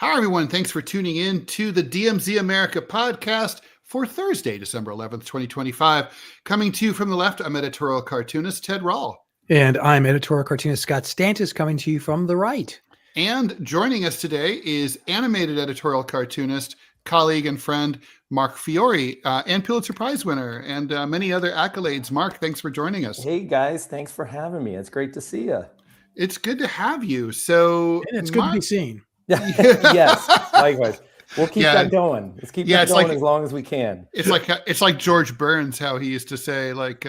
Hi, everyone. Thanks for tuning in to the DMZ America Podcast for Thursday, December 11th, 2025. Coming to you from the left, I'm editorial cartoonist Ted Rall. And I'm editorial cartoonist Scott Stantis, coming to you from the right. And joining us today is animated editorial cartoonist, colleague and friend, Mark Fiore, and Pulitzer Prize winner, and many other accolades. Mark, thanks for joining us. Hey, guys. Thanks for having me. It's great to see you. It's good to have you. So, And it's good to be seen. Yes, likewise. We'll keep that going. Let's keep that going as long as we can. It's like George Burns, how he used to say, like,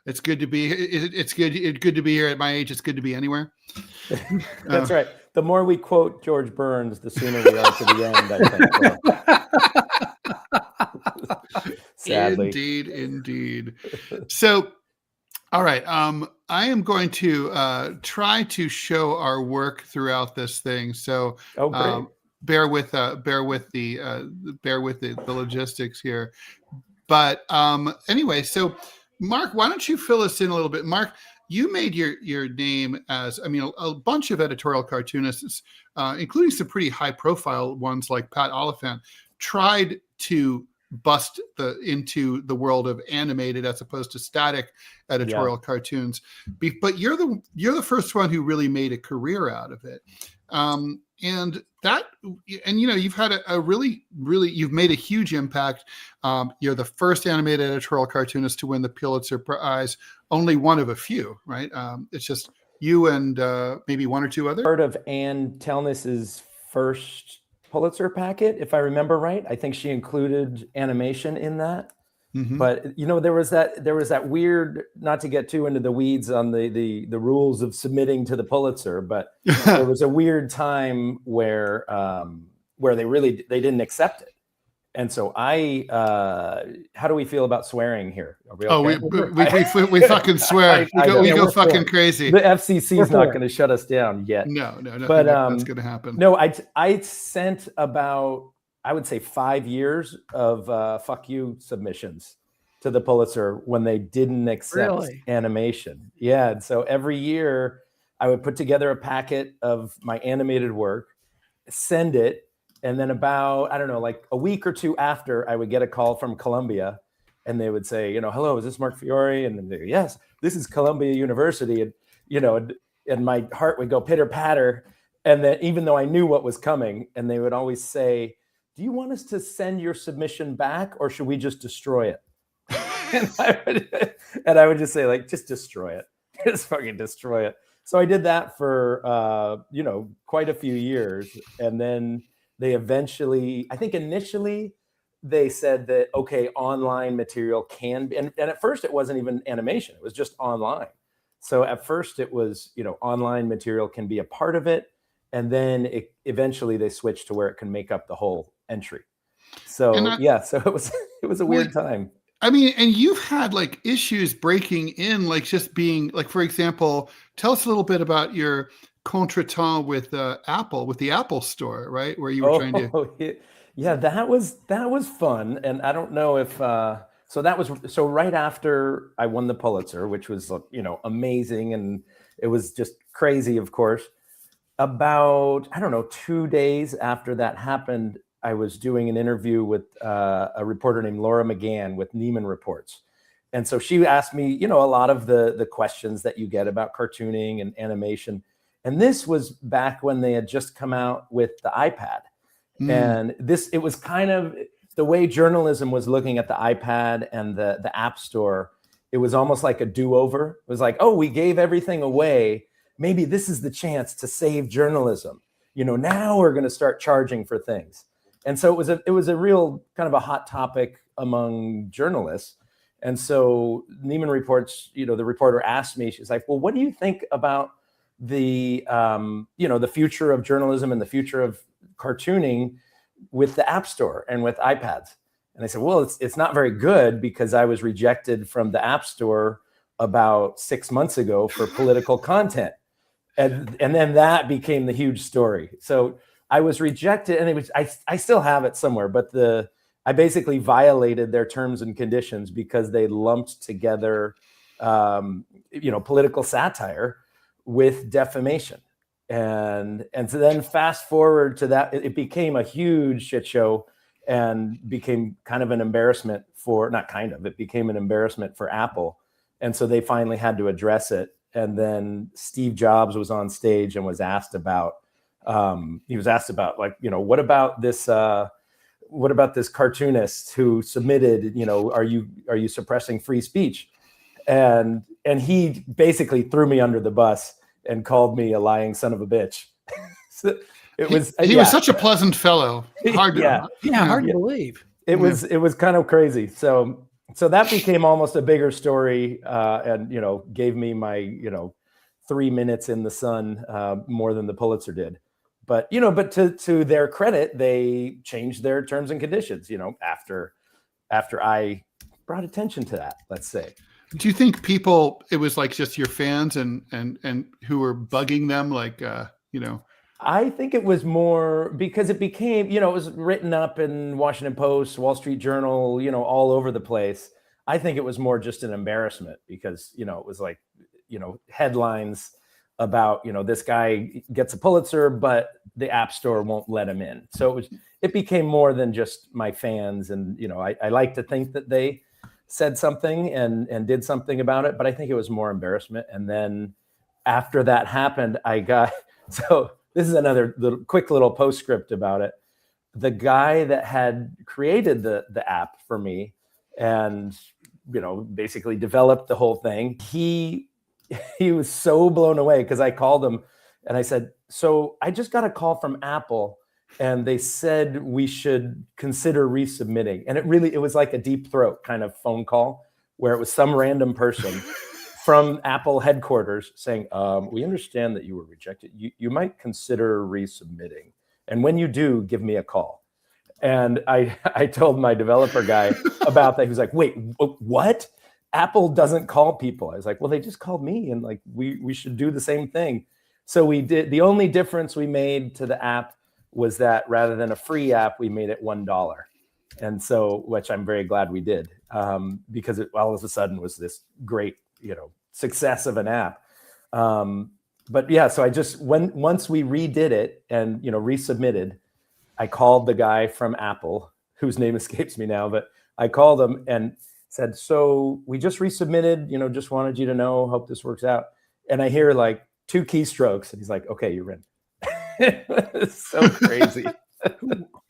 it's good to be here at my age. It's good to be anywhere. That's right. The more we quote George Burns, the sooner we are to the end, I think. Sadly. Indeed. So, all right. I am going to try to show our work throughout this thing. So, bear with the logistics here. But anyway, so Mark, why don't you fill us in a little bit? Mark, you made your name as, a bunch of editorial cartoonists, including some pretty high profile ones like Pat Oliphant, tried to bust into the world of animated as opposed to static editorial cartoons. But you're the first one who really made a career out of it. You've had a really, you've made a huge impact. You're the first animated editorial cartoonist to win the Pulitzer Prize, only one of a few, right? It's just you and maybe one or two others. Part of Ann Telnis's first Pulitzer packet, if I remember right. I think she included animation in that. Mm-hmm. But there was that weird, not to get too into the weeds on the rules of submitting to the Pulitzer, but there was a weird time where they didn't accept it. And so how do we feel about swearing here? Are we okay? We fucking swear. We go fucking crazy. The FCC is not going to shut us down yet. No, but that's going to happen. No, I sent about, I would say, 5 years of fuck you submissions to the Pulitzer when they didn't accept animation. Yeah, and so every year I would put together a packet of my animated work, send it, and then about, I don't know, like a week or two after, I would get a call from Columbia, and they would say, hello, is this Mark Fiore? And then they go, yes, this is Columbia University. And, and my heart would go pitter patter. And then even though I knew what was coming, and they would always say, do you want us to send your submission back, or should we just destroy it? and I would just say, like, just destroy it. Just fucking destroy it. So I did that for, quite a few years. And then they eventually, I think initially they said that, okay, online material can be, and at first it wasn't even animation. It was just online. So at first it was, online material can be a part of it. And then eventually they switched to where it can make up the whole entry. So so it was a weird time. And you've had like issues breaking in, like just being like, for example, tell us a little bit about your contretemps with Apple, with the Apple Store, right? Where you were trying to. Yeah, that was fun. And I don't know if, so right after I won the Pulitzer, which was, amazing. And it was just crazy, of course. About, 2 days after that happened, I was doing an interview with a reporter named Laura McGann with Neiman Reports. And so she asked me, a lot of the questions that you get about cartooning and animation. And this was back when they had just come out with the iPad. And it was kind of the way journalism was looking at the iPad and the App Store. It was almost like a do-over. It was like, oh, we gave everything away. Maybe this is the chance to save journalism. Now we're going to start charging for things. And so it was a real kind of a hot topic among journalists. And so Neiman Reports, the reporter asked me, she's like, well, what do you think about the future of journalism and the future of cartooning with the App Store and with iPads? And I said, well, it's not very good because I was rejected from the App Store about 6 months ago for political content. And then that became the huge story. So I was rejected, and it was I still have it somewhere, but I basically violated their terms and conditions because they lumped together, political satire with defamation. And so then fast forward to that, it became a huge shit show and became kind of an embarrassment it became an embarrassment for Apple. And so they finally had to address it. And then Steve Jobs was on stage and was asked about, like, what about this cartoonist who submitted, are you suppressing free speech? And he basically threw me under the bus and called me a lying son of a bitch. So it was, he was such a pleasant fellow. Hard to believe. It was kind of crazy. So that became almost a bigger story, and gave me my 3 minutes in the sun more than the Pulitzer did. But to their credit, they changed their terms and conditions. After I brought attention to that, let's say. Do you think it was like just your fans and who were bugging them, like I think it was more because it became, it was written up in Washington Post, Wall Street Journal, all over the place. I think it was more just an embarrassment because, it was like, headlines about, this guy gets a Pulitzer, but the App Store won't let him in. So it became more than just my fans. And, I like to think that they said something and did something about it, but I think it was more embarrassment. And then after that happened, so this is another quick little postscript about it. The guy that had created the app for me and, basically developed the whole thing, he was so blown away because I called him and I said, so I just got a call from Apple and they said we should consider resubmitting. And it was like a deep throat kind of phone call where it was some random person from Apple headquarters saying, we understand that you were rejected. You might consider resubmitting. And when you do, give me a call. And I told my developer guy about that. He was like, wait, what? Apple doesn't call people. I was like, well, they just called me and like, we should do the same thing. So we did. The only difference we made to the app was that rather than a free app, we made it $1. And so, which I'm very glad we did, because it all of a sudden was this great, success of an app. But yeah, so once we redid it and, resubmitted, I called the guy from Apple, whose name escapes me now, but I called him and said, so we just resubmitted, just wanted you to know, hope this works out. And I hear like 2 keystrokes and he's like, okay, you're in. It's so crazy.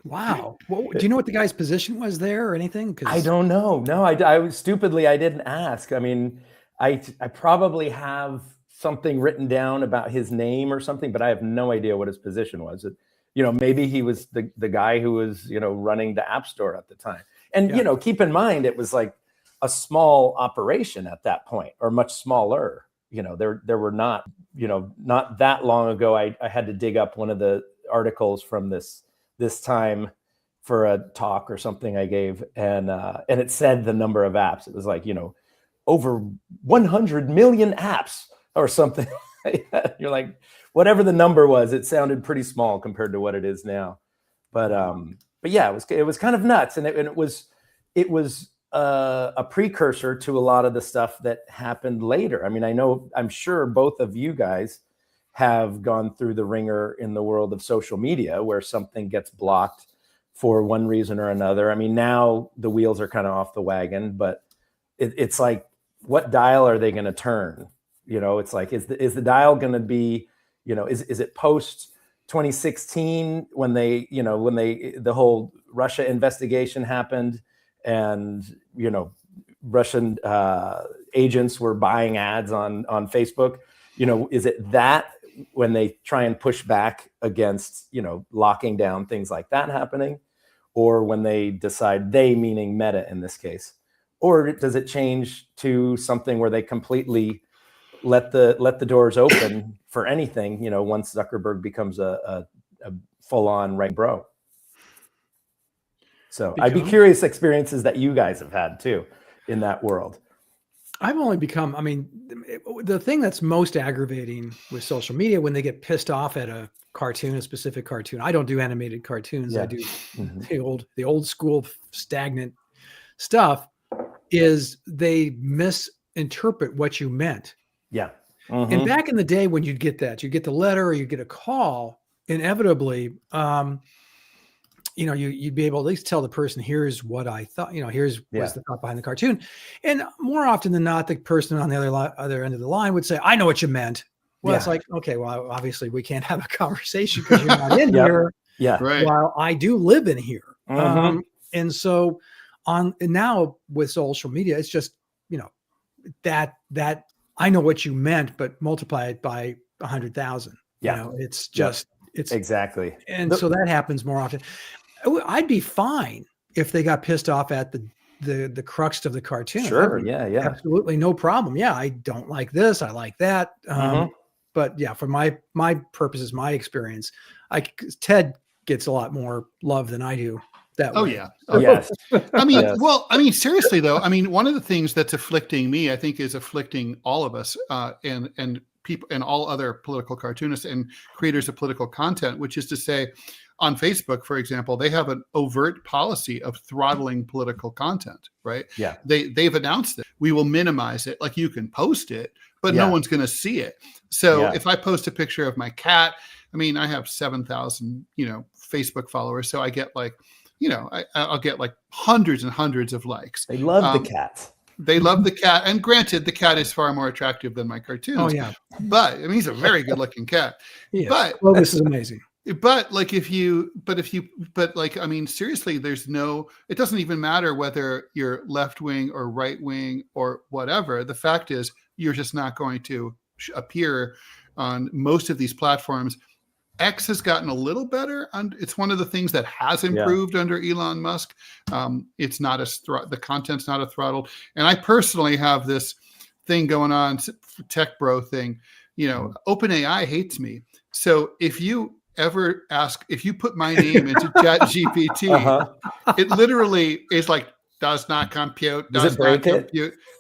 Wow. Well, do you know what the guy's position was there or anything? I don't know. No, I was stupidly, I didn't ask. I mean, I probably have something written down about his name or something, but I have no idea what his position was. Maybe he was the guy who was, running the App Store at the time. And, keep in mind, it was like a small operation at that point, or much smaller. There were not that long ago, I had to dig up one of the articles from this time for a talk or something I gave. And it said the number of apps. It was like, over 100 million apps or something. You're like, whatever the number was, it sounded pretty small compared to what it is now. But yeah, it was kind of nuts. And it was a precursor to a lot of the stuff that happened later. I mean, I'm sure both of you guys have gone through the ringer in the world of social media where something gets blocked for one reason or another. I mean, now the wheels are kind of off the wagon, but it's like, what dial are they going to turn? It's like, is the dial going to be, is it post 2016 when the whole Russia investigation happened and, Russian agents were buying ads on Facebook? Is it that when they try and push back against, locking down things like that happening, or when they decide, they meaning Meta in this case, or does it change to something where they completely let the doors open for anything, once Zuckerberg becomes a full-on right bro? So I'd be curious experiences that you guys have had too in that world. I've only become, the thing that's most aggravating with social media when they get pissed off at a specific cartoon. I don't do animated cartoons. Yeah. I do the old school stagnant stuff, is they misinterpret what you meant. Yeah. And back in the day when you'd get the letter or you'd get a call, inevitably, you'd be able to at least tell the person, here's what I thought, what's the thought behind the cartoon. And more often than not, the person on the other end of the line would say, I know what you meant. Well, it's like, okay, well, obviously we can't have a conversation because you're not in here. Yeah. Right. While I do live in here. And so now with social media, it's just, that I know what you meant, but multiply it by 100,000. Yeah. It's just, it's exactly. And so that happens more often. I'd be fine if they got pissed off at the crux of the cartoon. Sure. Yeah. Absolutely no problem. Yeah. I don't like this. I like that. But yeah, for my purposes, my experience, Ted gets a lot more love than I do. Yeah. Yes. Seriously though, one of the things that's afflicting me, I think, is afflicting all of us, and people and all other political cartoonists and creators of political content, which is to say, on Facebook, for example, they have an overt policy of throttling political content, right? Yeah. They've announced it. We will minimize it. Like, you can post it, but no one's going to see it. So if I post a picture of my cat, I have 7,000, Facebook followers. So I get I'll get like hundreds and hundreds of likes. They love the cats. They love the cat. And granted, the cat is far more attractive than my cartoons. Oh, yeah. But he's a very good looking cat. Yes. But this is amazing. But seriously, it doesn't even matter whether you're left wing or right wing or whatever. The fact is, you're just not going to appear on most of these platforms. X has gotten a little better. It's one of the things that has improved under Elon Musk. It's not the content's not a throttle. And I personally have this thing going on, tech bro thing. OpenAI hates me. So if you ever if you put my name into ChatGPT, it literally is like, does not compute. Does it break it?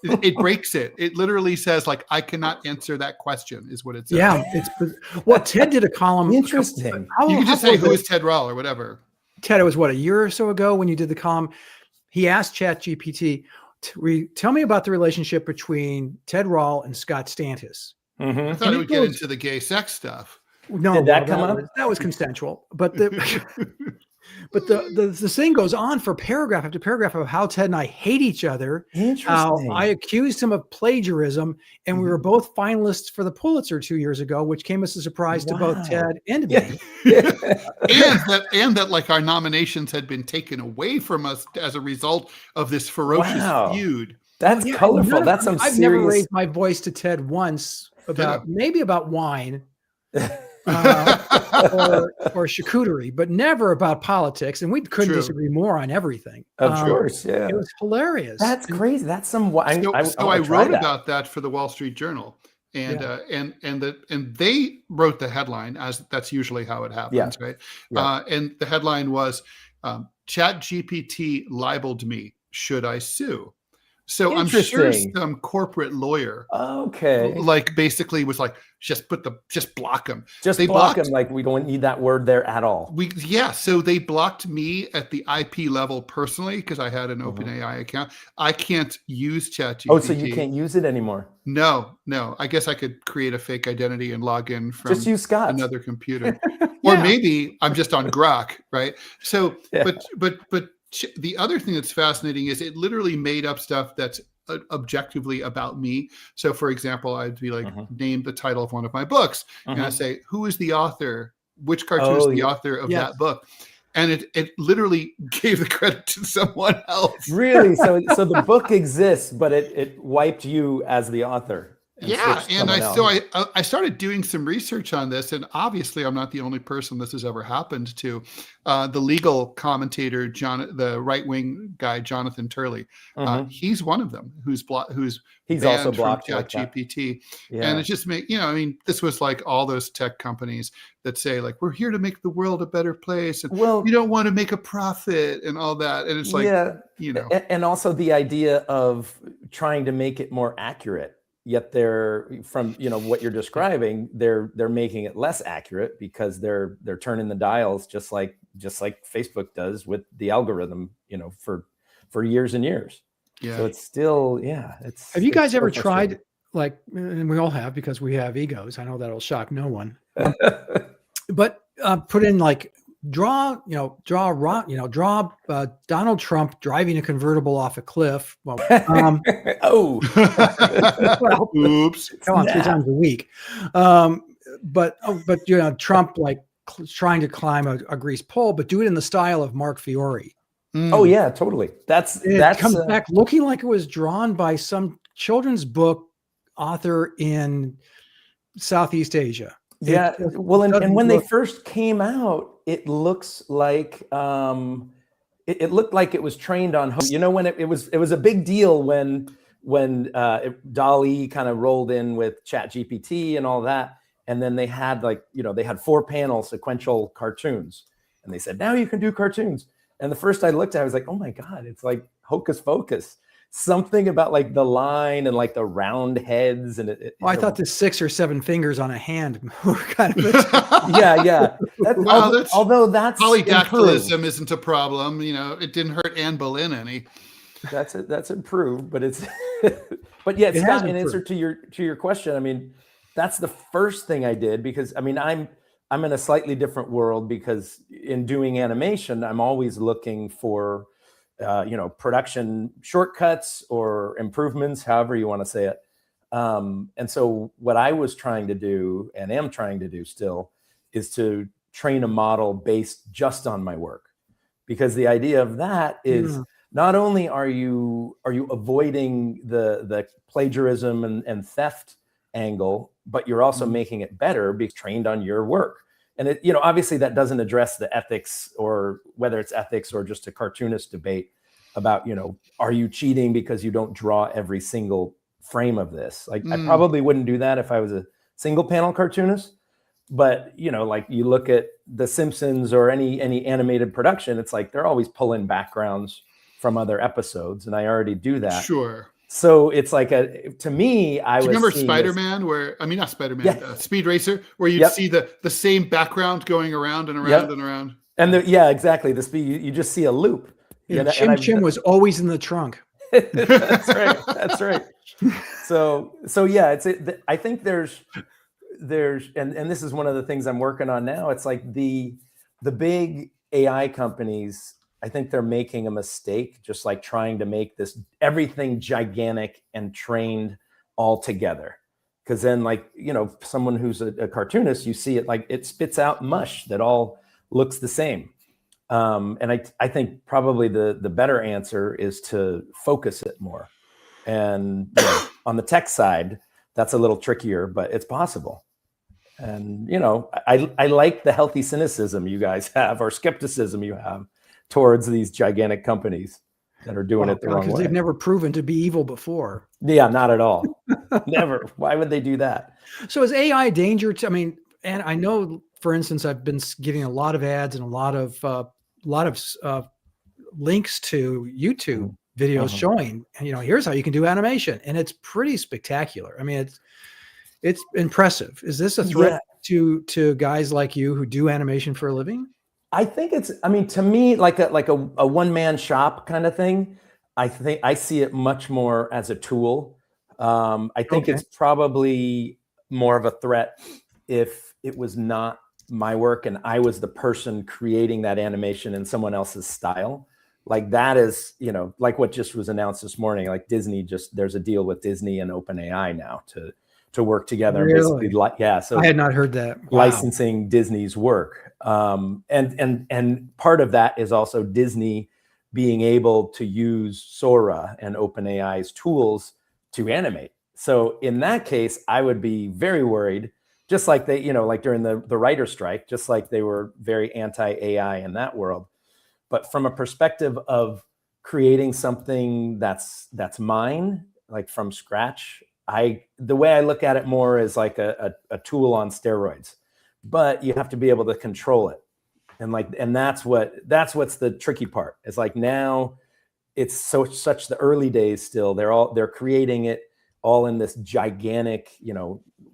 It breaks it. It literally says, like, I cannot answer that question, is what it says. Yeah. Ted did a column. Interesting. You can just say, who is Ted Rall or whatever. Ted, it was a year or so ago when you did the column. He asked ChatGPT, tell me about the relationship between Ted Rall and Scott Stantis. I thought it would get into the gay sex stuff. No, did that come up? That was consensual. But the thing goes on for paragraph after paragraph of how Ted and I hate each other. Interesting. I accused him of plagiarism, and we were both finalists for the Pulitzer 2 years ago, which came as a surprise to both Ted and to me. and that like our nominations had been taken away from us as a result of this ferocious feud. That's colorful. That's some I've never raised my voice to Ted once about wine. or charcuterie, but never about politics. And we couldn't disagree more on everything. Of course, yeah. It was hilarious. That's crazy. That's some. I wrote about that for the Wall Street Journal, and they wrote the headline, as that's usually how it happens, right? Yeah. And the headline was, ChatGPT libeled me. Should I sue? So I'm sure some corporate lawyer, basically was like, just block him. Just block him. Like, we don't need that word there at all. So they blocked me at the IP level personally because I had an OpenAI account. I can't use ChatGPT. Oh, so you can't use it anymore? No. I guess I could create a fake identity and log in from just use Scott. Another computer, or maybe I'm just on Grok, right? So, but the other thing that's fascinating is it literally made up stuff that's objectively about me. So, for example, I'd be like, name the title of one of my books, and I say, who is the author? Which cartoon is the author of that book? And it literally gave the credit to someone else. Really? So the book exists, but it wiped you as the author. And I started doing some research on this, and obviously I'm not the only person this has ever happened to. The legal commentator, the right-wing guy, Jonathan Turley, he's one of them who's also blocked from ChatGPT. And it just this was like all those tech companies that say, like, we're here to make the world a better place, and you don't want to make a profit and all that. And it's like, and also the idea of trying to make it more accurate. Yet they're from what you're describing, they're making it less accurate because they're turning the dials just like Facebook does with the algorithm, for years and years. Yeah. So it's still, it's. Have you guys ever tried like, and we all have, because we have egos. I know that'll shock no one. But put in like draw Donald Trump driving a convertible off a cliff. Well, Oh, well, Oops. come on, 3 times a week. But Trump like trying to climb a grease pole, but do it in the style of Mark Fiore. Oh yeah, totally. That comes back looking like it was drawn by some children's book author in Southeast Asia. Yeah. Well, and when they first came out, it looks like it looked like it was trained on, when it was a big deal when DALL-E kind of rolled in with ChatGPT and all that. And then they had they had 4-panel sequential cartoons, and they said, now you can do cartoons. And the first I looked at, I was like, oh my God, it's like hocus pocus. Something about like the line and like the round heads. And I thought the 6 or 7 fingers on a hand were kind of yeah. Although that's polydactylism improved. Isn't a problem. It didn't hurt Anne Boleyn any. That's improved, but it's but yeah, Scott, in answer to your question, I mean, that's the first thing I did, because I mean, I'm in a slightly different world, because in doing animation, I'm always looking for, production shortcuts or improvements, however you want to say it. And so what I was trying to do, and am trying to do still, is to train a model based just on my work, because the idea of that is not only are you avoiding the plagiarism and theft angle, but you're also making it better because trained on your work. And it, obviously that doesn't address the ethics, or whether it's ethics or just a cartoonist debate about, are you cheating because you don't draw every single frame of this? Like, I probably wouldn't do that if I was a single panel cartoonist, but like you look at The Simpsons or any animated production, it's like they're always pulling backgrounds from other episodes, and I already do that. Sure. So it's like to me, I was. Do you remember Spider-Man, not Spider-Man, Speed Racer, where you'd see the same background going around and around and around. And exactly. The speed, you just see a loop. Chim was always in the trunk. That's right. That's right. So yeah, I think there's, and this is one of the things I'm working on now. It's like the big AI companies, I think they're making a mistake, just like trying to make everything gigantic and trained all together. Because then, someone who's a cartoonist, you see it like it spits out mush that all looks the same. And I think probably the better answer is to focus it more. And on the tech side, that's a little trickier, but it's possible. And I like the healthy cynicism you guys have, or skepticism you have, towards these gigantic companies that are doing it the wrong way. They've never proven to be evil before. Yeah, not at all. Never. Why would they do that? So is AI danger to, and I know, for instance, I've been getting a lot of ads and a lot of links to YouTube videos showing, here's how you can do animation. And it's pretty spectacular. It's impressive. Is this a threat to guys like you who do animation for a living? I think it's, to me, like a one-man shop kind of thing. I think I see it much more as a tool. I think it's probably more of a threat if it was not my work and I was the person creating that animation in someone else's style. Like that is, like what just was announced this morning, like Disney there's a deal with Disney and OpenAI now to work together. Really? Basically, so I had not heard that. Wow. Licensing Disney's work. And part of that is also Disney being able to use Sora and OpenAI's tools to animate. So in that case, I would be very worried, just like they, like during the writer strike, just like they were very anti-AI in that world. But from a perspective of creating something that's mine, like from scratch, the way I look at it more is like a tool on steroids, but you have to be able to control it. And that's what's the tricky part. It's like now it's such the early days still. They're creating it all in this gigantic,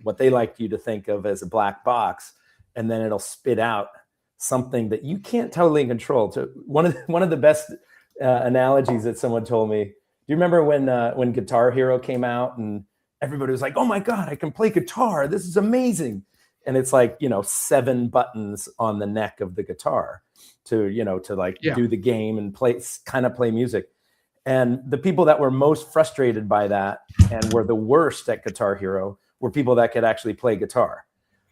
what they like you to think of as a black box, and then it'll spit out something that you can't totally control. So one of the best analogies that someone told me. Do you remember when Guitar Hero came out and everybody was like, oh my God, I can play guitar. This is amazing. And it's like, 7 buttons on the neck of the guitar to do the game and play music. And the people that were most frustrated by that and were the worst at Guitar Hero were people that could actually play guitar.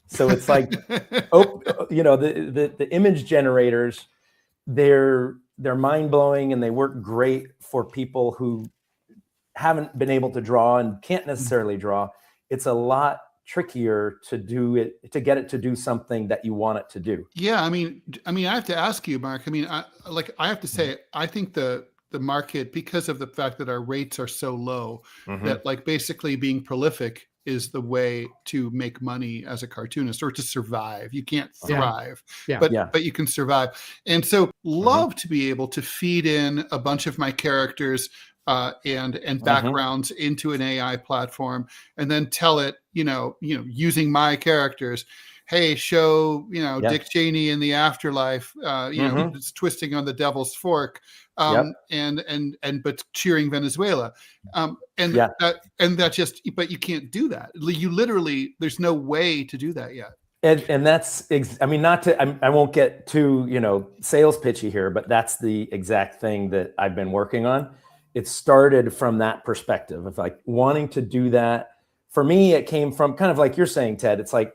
So it's like, the image generators, they're mind blowing and they work great for people who haven't been able to draw and can't necessarily draw. It's a lot trickier to get it to do something that you want it to do. Yeah, I mean, I have to ask you, Mark. I mean, I have to say, I think the market, because of the fact that our rates are so low, that like basically being prolific is the way to make money as a cartoonist, or to survive. You can't thrive, but you can survive. And so love to be able to feed in a bunch of my characters and backgrounds into an AI platform, and then tell it, using my characters, hey, show, Dick Cheney in the afterlife, it's twisting on the devil's fork, but cheering Venezuela, but you can't do that. You literally, there's no way to do that yet. And that's, I won't get too, sales pitchy here, but that's the exact thing that I've been working on. It started from that perspective of like wanting to do that. For me, it came from kind of like you're saying, Ted, it's like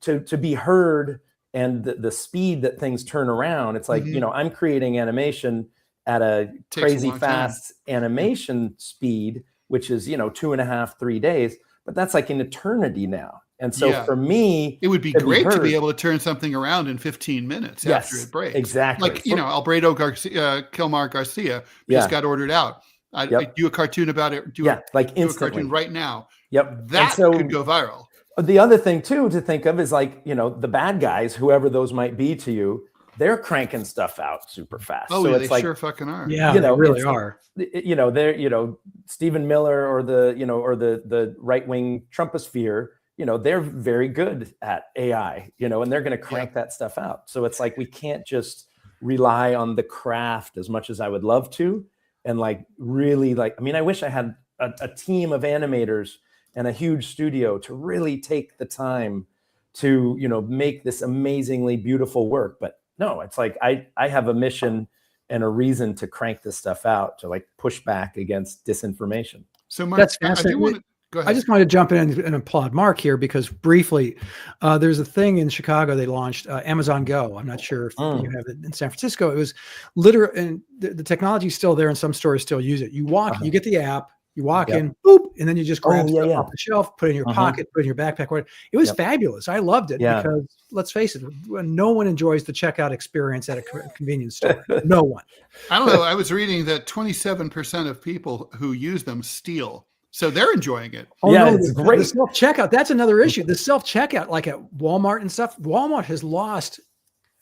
to be heard and the speed that things turn around. It's like, I'm creating animation at a crazy fast animation speed, which is, 2.5, 3 days, but that's like an eternity now. And so for me, it would be great to be able to turn something around in 15 minutes after it breaks. Exactly. Like, Alfredo Kilmar Garcia just got ordered out. I do a cartoon about it. Do a cartoon right now. Yep. That could go viral. The other thing too to think of is like, the bad guys, whoever those might be to you, they're cranking stuff out super fast. Oh, so yeah, it's they sure fucking are. Yeah, they really are. They're, Stephen Miller or the right-wing Trumposphere, they're very good at AI, and they're going to crank that stuff out. So it's like, we can't just rely on the craft as much as I would love to. And like, really I wish I had a team of animators and a huge studio to really take the time to, make this amazingly beautiful work. But no, it's like, I have a mission and a reason to crank this stuff out, to like push back against disinformation. So Mark, that's fascinating. I just wanted to jump in and applaud Mark here, because briefly, there's a thing in Chicago they launched, Amazon Go. I'm not sure if you have it in San Francisco. It was literally, and the technology is still there, and some stores still use it. You walk, you get the app, you walk in, boop, and then you just grab stuff off the shelf, put it in your pocket, put it in your backpack. It was fabulous. I loved it because, let's face it, no one enjoys the checkout experience at a convenience store. No one. I don't know. I was reading that 27% of people who use them steal. So they're enjoying it. Oh, no, it's great. The self-checkout, that's another issue. The self-checkout, like at Walmart and stuff, Walmart has lost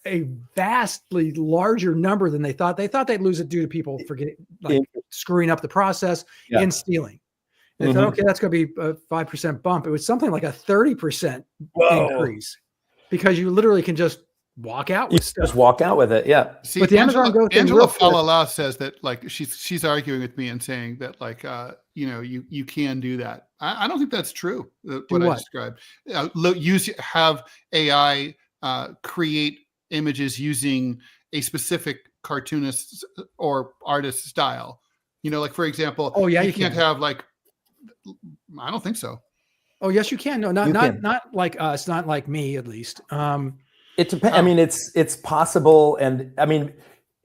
a vastly larger number than they thought. They thought they'd lose it due to people screwing up the process and stealing. They thought, okay, that's going to be a 5% bump. It was something like a 30% increase, because you literally can just walk out with stuff. Just walk out with it, yeah. See, but the Amazon Go thing, Angela Falala says that like she's arguing with me and saying that like you can do that. I don't think that's true. What I described. Have AI create images using a specific cartoonist or artist style. Like for example, you can't have like. I don't think so. Oh yes, you can. No, not like us, not like me at least. It depends. I mean, it's possible, and I mean,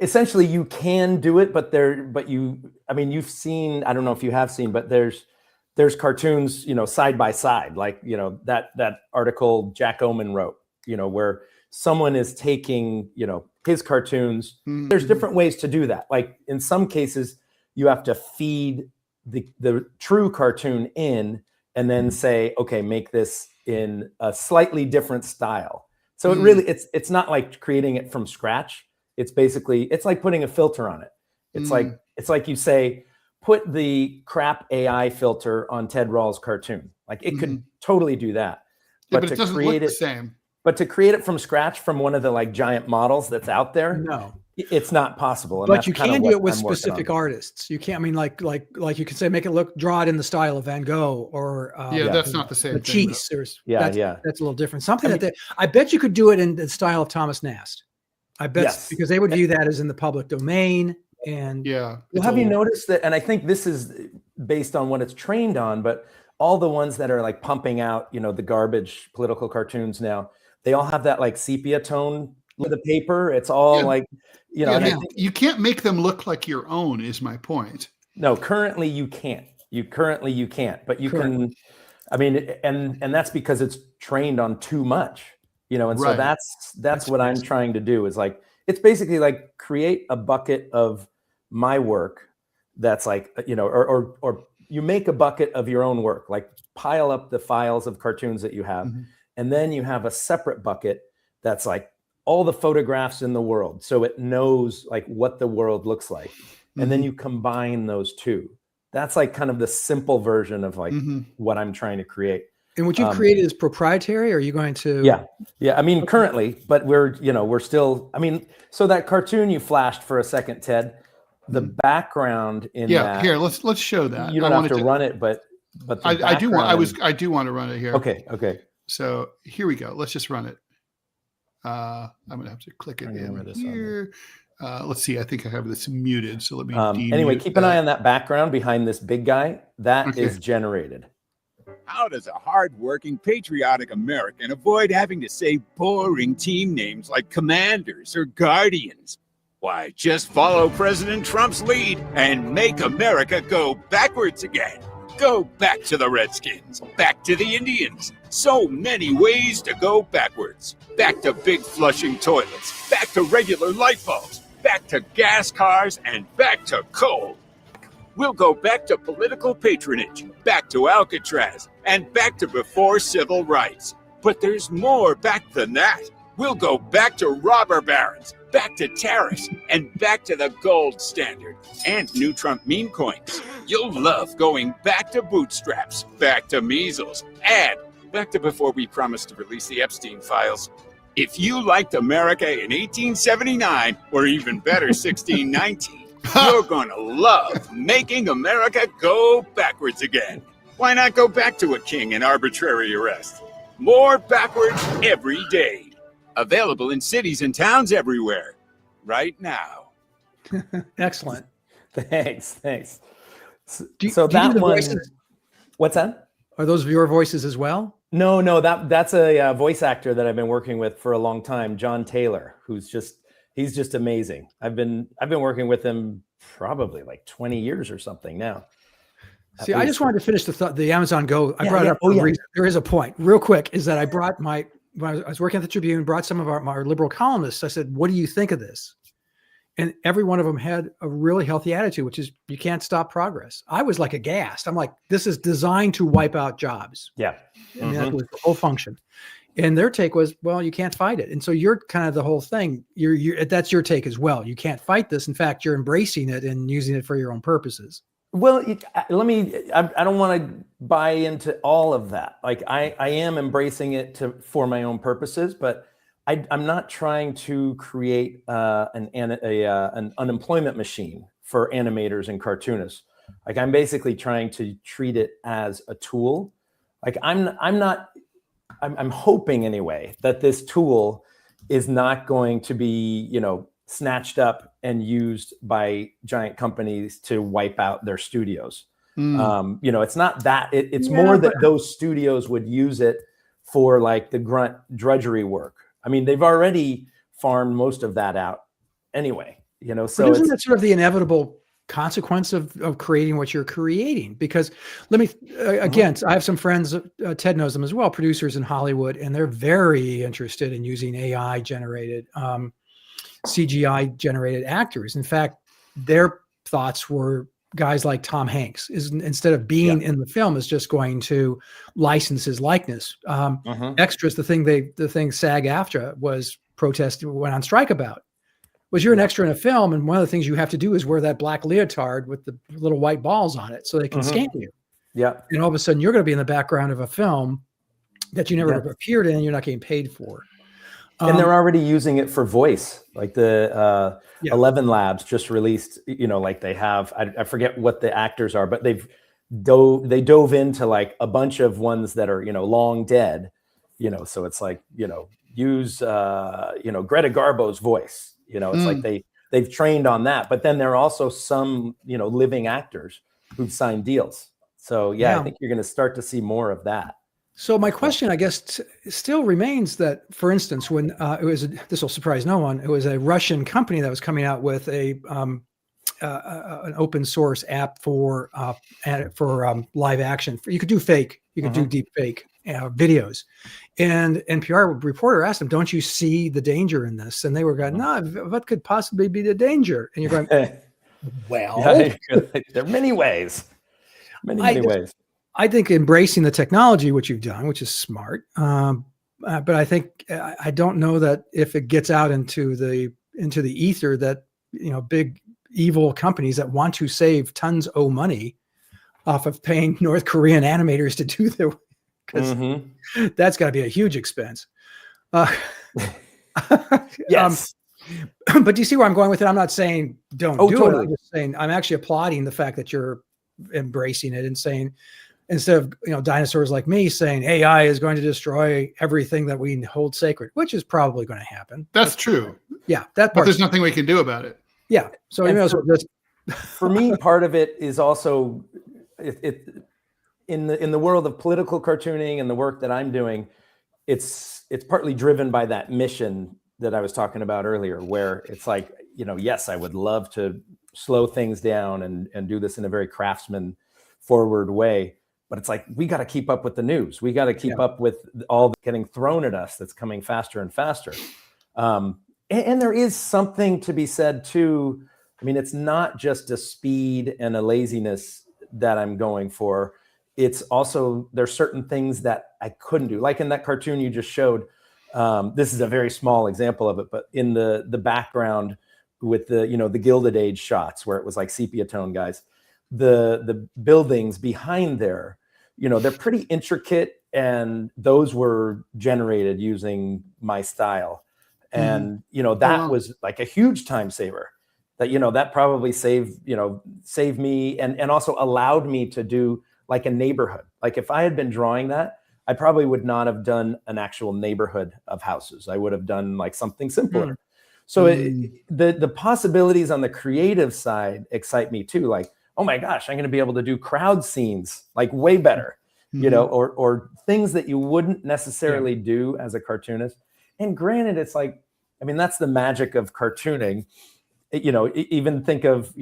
essentially, you can do it, but you've seen. I don't know if you have seen, but there's cartoons, side by side, like that article Jack Oman wrote, where someone is taking, his cartoons. There's different ways to do that. Like in some cases, you have to feed the true cartoon in, and then say, okay, make this in a slightly different style. So it really, it's not like creating it from scratch. It's basically, it's like putting a filter on it. It's like you say, put the crap AI filter on Ted Rall's cartoon. Like it could totally do that. But it doesn't look the same. But to create it from scratch from one of the like giant models that's out there, It's not possible. And but you can do it with specific artists. You can't, I mean, like you can say, draw it in the style of Van Gogh or that's not the same Matisse. thing. That's a little different. Something I bet you could do it in the style of Thomas Nast. I bet because they would view that as in the public domain. And well, have you noticed that? And I think this is based on what it's trained on, but all the ones that are like pumping out, the garbage political cartoons now, they all have that like sepia tone with the paper. It's all like, you can't make them look like your own is my point. No, currently you can't. You can't, but you can. I mean, and that's because it's trained on too much, and so that's what I'm trying to do is like, it's basically like create a bucket of my work that's like, or you make a bucket of your own work, like pile up the files of cartoons that you have. Mm-hmm. And then you have a separate bucket that's like all the photographs in the world. So it knows like what the world looks like. Mm-hmm. And then you combine those two. That's like kind of the simple version of like what I'm trying to create. And what you created is proprietary, or are you going to? Yeah. I mean, currently, but we're still, I mean, so that cartoon you flashed for a second, Ted, the background in that. Here, let's show that. You don't have to run it, but I do want to run it here. Okay. So here we go. Let's just run it. I'm gonna have to click it in here. Let's see. I think I have this muted. So let me. Anyway, keep an eye on that background behind this big guy. That is generated. How does a hard-working, patriotic American avoid having to say boring team names like Commanders or Guardians? Why, just follow President Trump's lead and make America go backwards again. Go back to the Redskins, back to the Indians. So many ways to go backwards. Back to big flushing toilets, back to regular light bulbs, back to gas cars, and back to coal. We'll go back to political patronage, back to Alcatraz, and back to before civil rights. But there's more back than that. We'll go back to robber barons, back to tariffs, and back to the gold standard, and new Trump meme coins. You'll love going back to bootstraps, back to measles, and back to before we promised to release the Epstein files. If you liked America in 1879, or even better, 1619, you're going to love making America go backwards again. Why not go back to a king in arbitrary arrest? More backwards every day. Available in cities and towns everywhere. Right now. Excellent. Thanks. Do you do the voices? What's that? Are those your voices as well? No, that's a voice actor that I've been working with for a long time, John Taylor, he's just amazing. I've been working with him probably like 20 years or something now. See, I just wanted to finish the Amazon Go. I brought it up for a reason. There is a point real quick is that I brought when I was working at the Tribune, brought some of our liberal columnists. I said, what do you think of this? And every one of them had a really healthy attitude, which is you can't stop progress. I was like aghast. I'm like, this is designed to wipe out jobs. Yeah. And that was the whole function. And their take was, well, you can't fight it. And so you're kind of the whole thing. That's your take as well. You can't fight this. In fact, you're embracing it and using it for your own purposes. Well, I don't want to buy into all of that. Like I am embracing it for my own purposes, but I'm not trying to create an unemployment machine for animators and cartoonists. Like I'm basically trying to treat it as a tool. Like I'm hoping anyway that this tool is not going to be, snatched up and used by giant companies to wipe out their studios. It's not that. It's more that those studios would use it for like the grunt drudgery work. I mean, they've already farmed most of that out anyway, so isn't that sort of the inevitable consequence of creating what you're creating? Because let me, again, I have some friends, Ted knows them as well, producers in Hollywood, and they're very interested in using AI generated, CGI generated actors. In fact, their thoughts were guys like Tom Hanks is instead of being in the film is just going to license his likeness. Extras, the thing SAG-AFTRA was went on strike about was you're an extra in a film. And one of the things you have to do is wear that black leotard with the little white balls on it so they can scan you. Yeah. And all of a sudden you're going to be in the background of a film that you never appeared in and you're not getting paid for. And they're already using it for voice, like the 11 Labs just released, like they have, I forget what the actors are, but they dove into like a bunch of ones that are, long dead, so it's like, use, Greta Garbo's voice, it's like they've trained on that, but then there are also some, living actors who've signed deals. So I think you're going to start to see more of that. So my question, I guess, still remains that, for instance, when this will surprise no one, it was a Russian company that was coming out with an open source app for live action. You could do fake, you could do deep fake videos, and NPR reporter asked them, "Don't you see the danger in this?" And they were going, "No, what could possibly be the danger?" And you're going, "Well, there are many ways, many ways." I think embracing the technology, which you've done, which is smart, but I think I don't know that if it gets out into the ether, that big evil companies that want to save tons of money off of paying North Korean animators to do their, because that's got to be a huge expense. Yes. But do you see where I'm going with it? I'm not saying don't do totally. it. I'm just saying I'm actually applauding the fact that you're embracing it and saying, instead of dinosaurs like me saying AI is going to destroy everything that we hold sacred, which is probably going to happen. That's true. Yeah, that part. But there's nothing we can do about it. Yeah. So for me, part of it is also in the world of political cartooning and the work that I'm doing, it's partly driven by that mission that I was talking about earlier, where it's like, yes, I would love to slow things down and do this in a very craftsman forward way. But it's like, we got to keep up with the news. We got to keep up with all the getting thrown at us that's coming faster and faster. And there is something to be said too. I mean, it's not just a speed and a laziness that I'm going for. It's also, there's certain things that I couldn't do. Like in that cartoon you just showed, this is a very small example of it, but in the background with the Gilded Age shots where it was like sepia tone guys, the buildings behind there, they're pretty intricate, and those were generated using my style. And, that was like a huge time saver that, that probably saved me and also allowed me to do like a neighborhood. Like if I had been drawing that, I probably would not have done an actual neighborhood of houses. I would have done like something simpler. So the possibilities on the creative side excite me too. Like, oh my gosh, I'm going to be able to do crowd scenes like way better, or things that you wouldn't necessarily do as a cartoonist. And granted, it's like, I mean, that's the magic of cartooning. Even think of,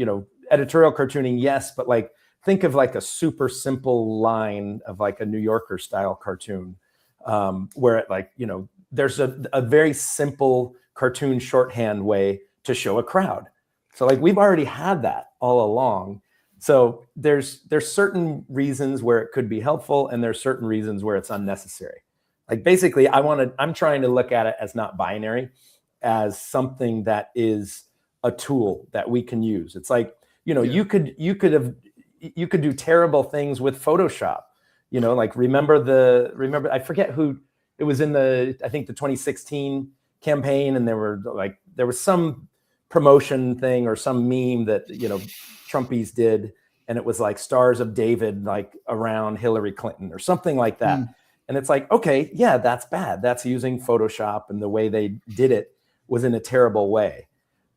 editorial cartooning, yes, but like think of like a super simple line of like a New Yorker style cartoon, where it like, there's a very simple cartoon shorthand way to show a crowd. So like we've already had that all along. So there's certain reasons where it could be helpful, and there's certain reasons where it's unnecessary. Like basically I'm trying to look at it as not binary, as something that is a tool that we can use. It's like, you could do terrible things with Photoshop, like remember, I forget who it was in I think the 2016 campaign. And there was some promotion thing or some meme that, Trumpies did. And it was like Stars of David, like around Hillary Clinton or something like that. And it's like, okay, yeah, that's bad. That's using Photoshop, and the way they did it was in a terrible way.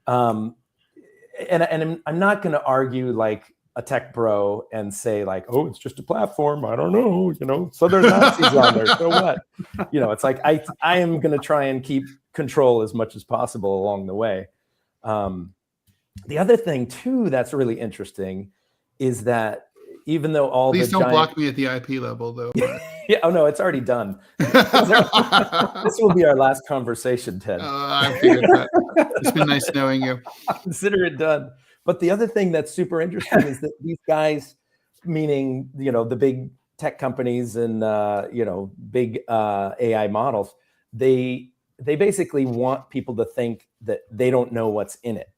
And I'm not going to argue like a tech bro and say like, oh, it's just a platform. I don't know, so there's Nazis on there. So what? It's like, I am going to try and keep control as much as possible along the way. The other thing too, that's really interesting is that even though please don't block me at the IP level though. Yeah, oh no, it's already done. This will be our last conversation, Ted. I figured that. It's been nice knowing you. Consider it done. But the other thing that's super interesting is that these guys, meaning the big tech companies and big AI models, they basically want people to think that they don't know what's in it.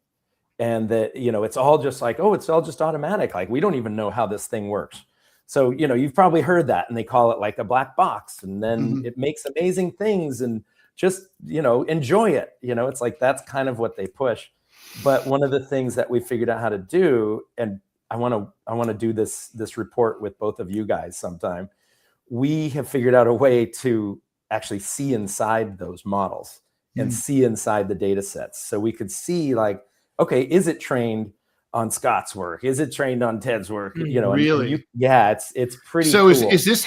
And that, it's all just like, oh, it's all just automatic. Like, we don't even know how this thing works. So, you've probably heard that, and they call it like a black box, and then it makes amazing things and just, enjoy it. It's like, that's kind of what they push. But one of the things that we figured out how to do, and I want to do this report with both of you guys sometime. We have figured out a way to actually see inside those models and see inside the data sets. So we could see, like, okay, is it trained on Scott's work? Is it trained on Ted's work? Really? It's pretty so cool. Is this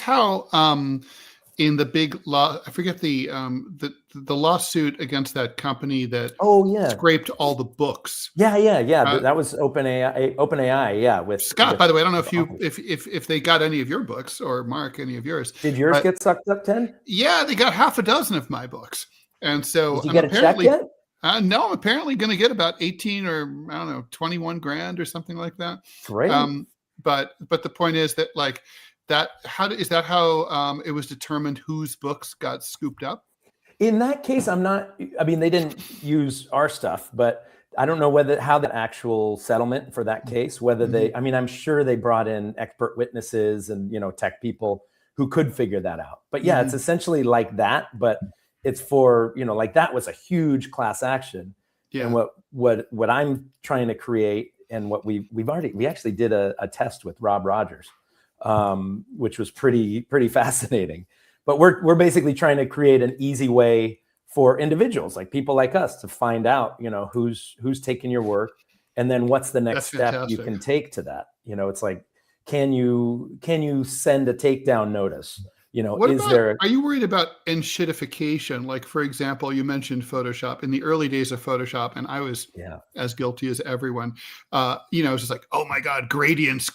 how in the big law, I forget the lawsuit against that company that scraped all the books. That was OpenAI. With Scott, by the way, I don't know if they got any of your books, or Mark, any of yours. Did yours get sucked up, Ted? Yeah, they got half a dozen of my books. And so did you get a check yet? No, I'm apparently going to get about 18 or I don't know, 21 grand or something like that. Great. But the point is that, like, is that how it was determined whose books got scooped up? In that case, they didn't use our stuff, but I don't know how the actual settlement for that case, whether I'm sure they brought in expert witnesses and, tech people who could figure that out. But yeah, it's essentially like that, but it's for, like, that was a huge class action. Yeah. And what I'm trying to create, and what we actually did a test with Rob Rogers, which was pretty fascinating. But we're basically trying to create an easy way for individuals, like people like us, to find out, who's taking your work, and then what's the next step you can take to that. It's like, can you send a takedown notice? Are you worried about enshittification? Like, for example, you mentioned Photoshop. In the early days of Photoshop, and I was as guilty as everyone, it's just like, oh my God, gradients,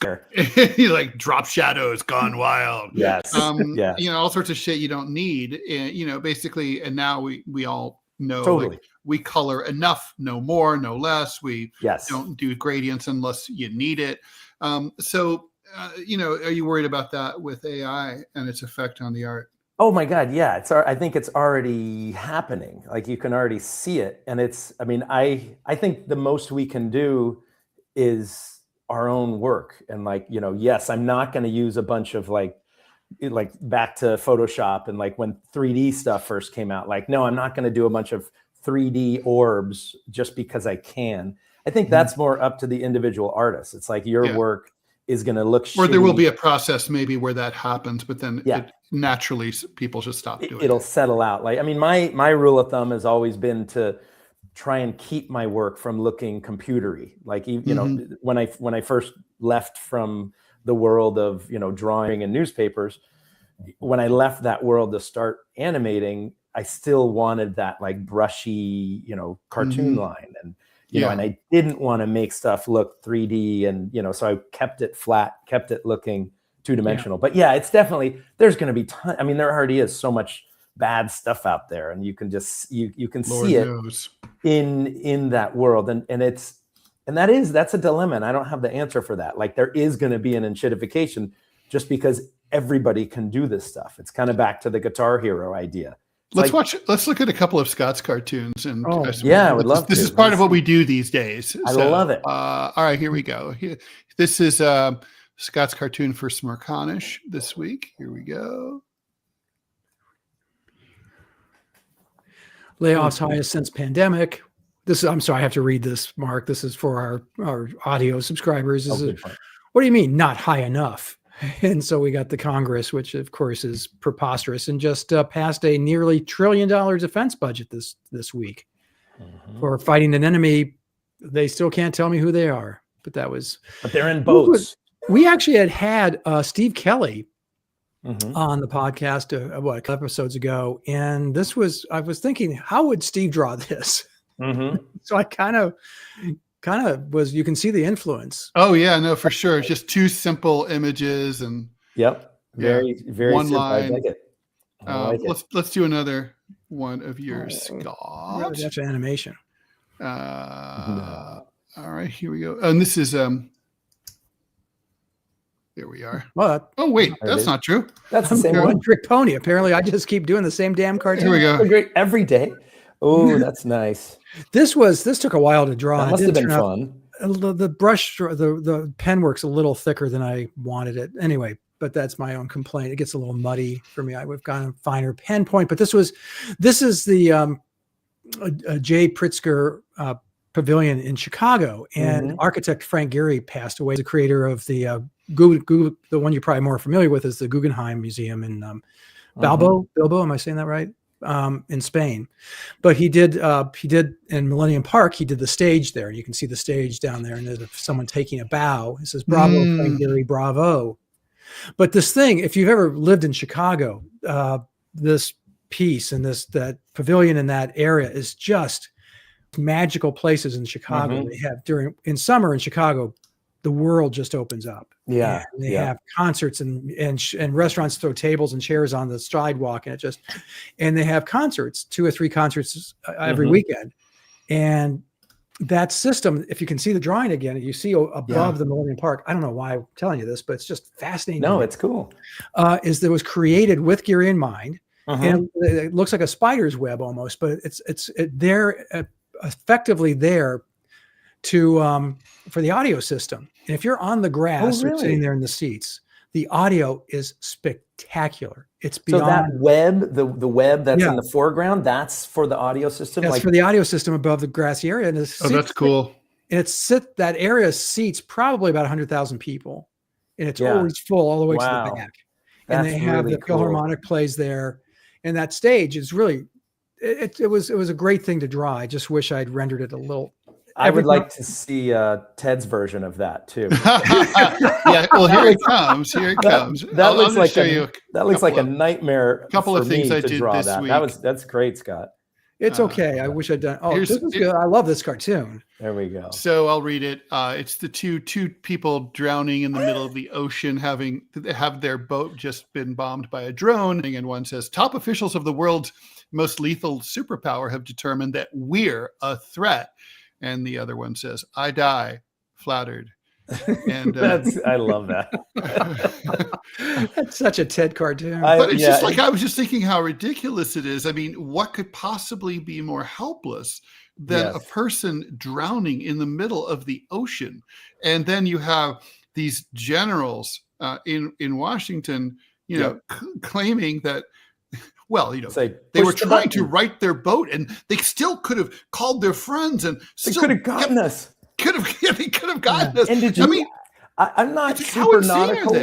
like drop shadows gone wild. Yes. All sorts of shit you don't need, basically. And now we all know, totally. Like, we color enough, no more, no less. We don't do gradients unless you need it. Are you worried about that with AI and its effect on the art? Oh my God, yeah. I think it's already happening. Like, you can already see it. And I think the most we can do is our own work. And, like, yes, I'm not going to use a bunch of like back to Photoshop and, like, when 3D stuff first came out, like, no, I'm not going to do a bunch of 3D orbs just because I can. I think that's more up to the individual artist. It's like your work is going to look shitty. Or there will be a process maybe where that happens, but then naturally people should stop doing it. It'll settle out. Like, my rule of thumb has always been to try and keep my work from looking computery. Like, when I first left from the world of, drawing and newspapers, when I left that world to start animating, I still wanted that, like, brushy, cartoon line. And, and I didn't want to make stuff look 3D, and, so I kept it flat, kept it looking two-dimensional. But yeah, it's definitely, there's going to be there already is so much bad stuff out there, and you can just, you can Lord see knows. It in that world. And that's a dilemma. And I don't have the answer for that. Like, there is going to be an enshittification just because everybody can do this stuff. It's kind of back to the Guitar Hero idea. Let's look at a couple of Scott's cartoons. And I would love to. This is part of what we do these days. I love it. All right, here we go. This is Scott's cartoon for Smirconish this week. Here we go. Layoffs highest since pandemic. I'm sorry, I have to read this, Mark. This is for our audio subscribers. What do you mean not high enough? And so we got the Congress, which of course is preposterous, and just passed a nearly $1 trillion defense budget this week for fighting an enemy. They still can't tell me who they are, but they're in boats. We actually had Steve Kelly on the podcast a couple episodes ago, and I was thinking, how would Steve draw this? So I kind of was, you can see the influence. Oh yeah, no, for sure. It's just two simple images and very one simple. line. I like it. Let's do another one of yours, Scott. Really, that's an animation. All right, here we go. And this is there we are. Well, oh wait, that's not true. That's the same one. Trick pony. Apparently, I just keep doing the same damn cartoon. Here we go. Great every day. Oh, that's nice. This took a while to draw. That must have been fun. The brush, the pen work's a little thicker than I wanted it. Anyway, but that's my own complaint. It gets a little muddy for me. We've got a finer pen point, but this is the J. Pritzker Pavilion in Chicago, and architect Frank Gehry passed away. The creator of the the one you're probably more familiar with is the Guggenheim Museum in Bilbao. Am I saying that right? In Spain, but he did in Millennium Park. He did the stage there, and you can see the stage down there, and there's someone taking a bow. It says "Bravo, Frank Gehry, bravo." But this thing, if you've ever lived in Chicago, this piece and that pavilion in that area is just magical places in Chicago. They have in summer in Chicago, the world just opens up. Yeah, and they have concerts and restaurants throw tables and chairs on the sidewalk, and they have concerts, 2 or 3 concerts every weekend. And that system, if you can see the drawing again, you see above the Millennium Park. I don't know why I'm telling you this, but it's just fascinating. No, it's cool. Is that was created with Gehry in mind, and it looks like a spider's web almost, but they're effectively there to for the audio system. And if you're on the grass or sitting there in the seats, the audio is spectacular. It's beyond. So that web, the web that's in the foreground, that's for the audio system. That's for the audio system above the grassy area. And that's cool. And that area seats probably about 100,000 people, and it's always full all the way to the back. And they have really the Philharmonic plays there, and that stage is really. It was a great thing to draw. I just wish I'd rendered it a little. I would like to see Ted's version of that too. Well, here it comes. That looks like a nightmare. A couple of things I did this week. That's great, Scott. It's okay. I wish I'd done. This is good. I love this cartoon. There we go. So I'll read it. It's the two people drowning in the middle of the ocean, have their boat just been bombed by a drone. And one says, top officials of the world's most lethal superpower have determined that we're a threat. And the other one says, I die, flattered. And I love that. That's such a Ted cartoon. But it's just like, I was just thinking how ridiculous it is. I mean, what could possibly be more helpless than a person drowning in the middle of the ocean? And then you have these generals in Washington, claiming that, they were trying to right their boat, and they still could have called their friends, and they could have gotten us. They could have gotten us. And did you? I'm not super nautical.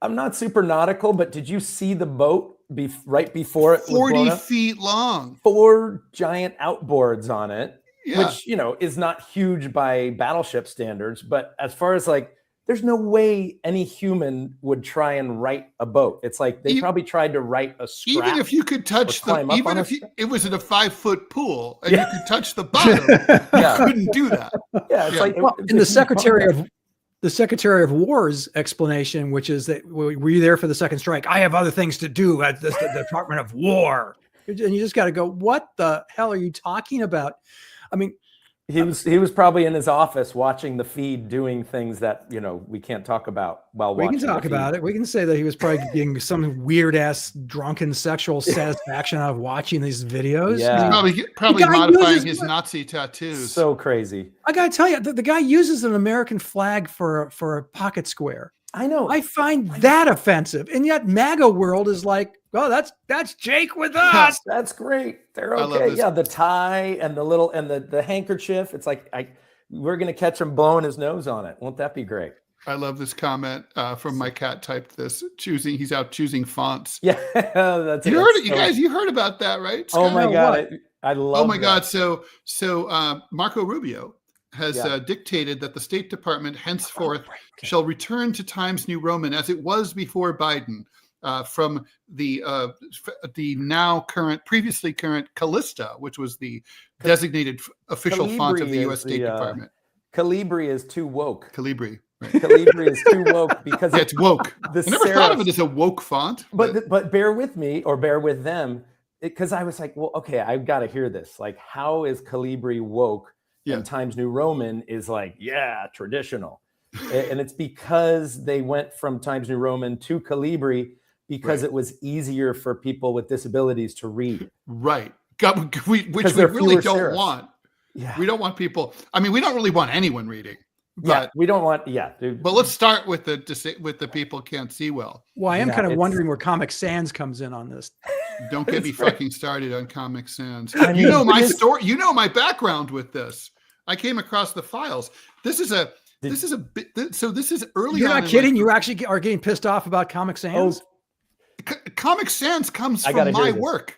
I'm not super nautical, but did you see the boat right before it? 40 feet long, 4 giant outboards on it, which is not huge by battleship standards, but as far as there's no way any human would try and right a boat. It's like they probably tried to right a strap. Even if you could touch it was in a 5-foot pool and you could touch the bottom, you couldn't do that. Yeah, it's like in the Secretary of War's explanation, which is that were you there for the second strike? I have other things to do at the Department of War, and you just got to go. What the hell are you talking about? I mean. He was probably in his office watching the feed, doing things that we can't talk about while watching. We can talk about it. We can say that he was probably getting some weird ass drunken sexual satisfaction out of watching these videos. Yeah, he's probably modifying his Nazi tattoos. So crazy. I gotta tell you, the guy uses an American flag for a pocket square. I know. I find that offensive, and yet MAGA world is like, oh, that's Jake with us. That's great. They're okay. Yeah, the tie and the little and the handkerchief. It's like we're gonna catch him blowing his nose on it. Won't that be great? I love this comment from my cat. Typed this. He's out choosing fonts. Yeah, that's you heard it, you guys. You heard about that, right? Scott? Oh my god, I love. Oh my god. So Marco Rubio has dictated that the State Department henceforth shall return to Times New Roman as it was before Biden, from the previously current Callista, which was the designated official font of the U.S. State Department. Calibri is too woke. Calibri. Right. Calibri is too woke because it's woke. I never thought of it as a woke font. But bear with me or bear with them, because I was like, well, okay, I've got to hear this. Like, how is Calibri woke? And Times New Roman is traditional. And it's because they went from Times New Roman to Calibri because it was easier for people with disabilities to read. Right. Which we really don't want. Yeah. We don't want people. I mean, we don't really want anyone reading. But we don't want. Yeah, dude. But let's start with the people can't see well. Well, I am kind of wondering where Comic Sans comes in on this. Don't get me fucking started on Comic Sans. I mean, You know my story. You know my background with this. I came across the files. This is early. You're on not kidding. You actually are getting pissed off about Comic Sans? Comic Sans comes from my work.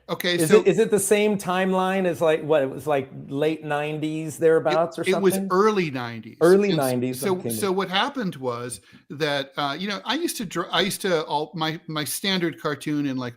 Okay, is it the same timeline as like what it was like late 90s thereabouts or something? It was early 90s. Early 90s. So what happened was that I used to my standard cartoon in like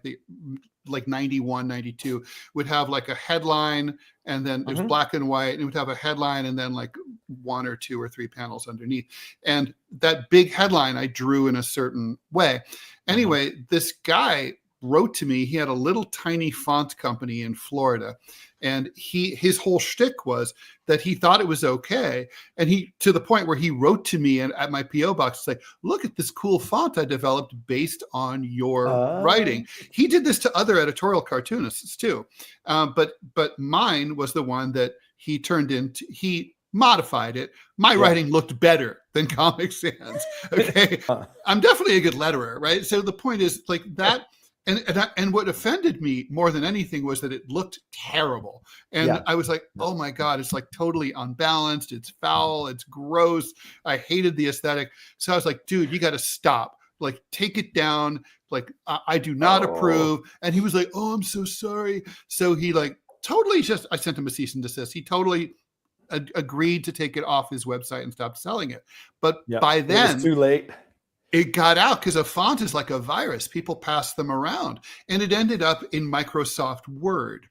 91, 92 would have like a headline, and then it was black and white, and it would have a headline and then like 1 or 2 or 3 panels underneath. And that big headline I drew in a certain way. Anyway, this guy wrote to me. He had a little tiny font company in Florida, and his whole shtick was that he thought it was okay. And he, to the point where he wrote to me and at my PO box, say, look at this cool font I developed based on your writing. He did this to other editorial cartoonists too. But mine was the one that he turned into, he modified it. My writing looked better than Comic Sans. Okay. I'm definitely a good letterer, right? So the point is like that. And what offended me more than anything was that it looked terrible. And I was like, oh my God, it's like totally unbalanced. It's foul. It's gross. I hated the aesthetic. So I was like, dude, you got to stop. Like, take it down. Like, I do not approve. And he was like, oh, I'm so sorry. So he like totally I sent him a cease and desist. He totally agreed to take it off his website and stop selling it. But by then, it was too late. It got out because a font is like a virus. People pass them around, and it ended up in Microsoft Word.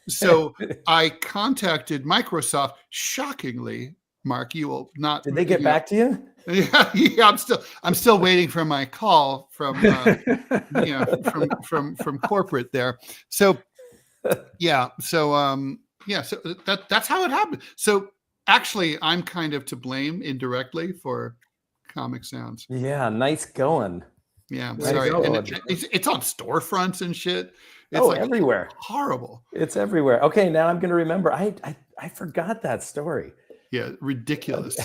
So I contacted Microsoft. Shockingly, Mark, you will not. Did they get back to you? Yeah. I'm still waiting for my call from from corporate there. So So that's how it happened. So actually, I'm kind of to blame indirectly for Comic Sans. Yeah, nice going. Yeah, I'm sorry. And it's on storefronts and shit. It's like everywhere. Horrible. It's everywhere. Okay, now I'm going to remember. I forgot that story. Yeah, ridiculous.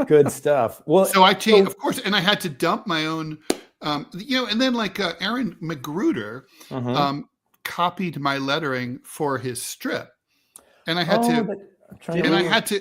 Good stuff. Well, so I changed, of course, and I had to dump my own. And then like Aaron Magruder copied my lettering for his strip, and I had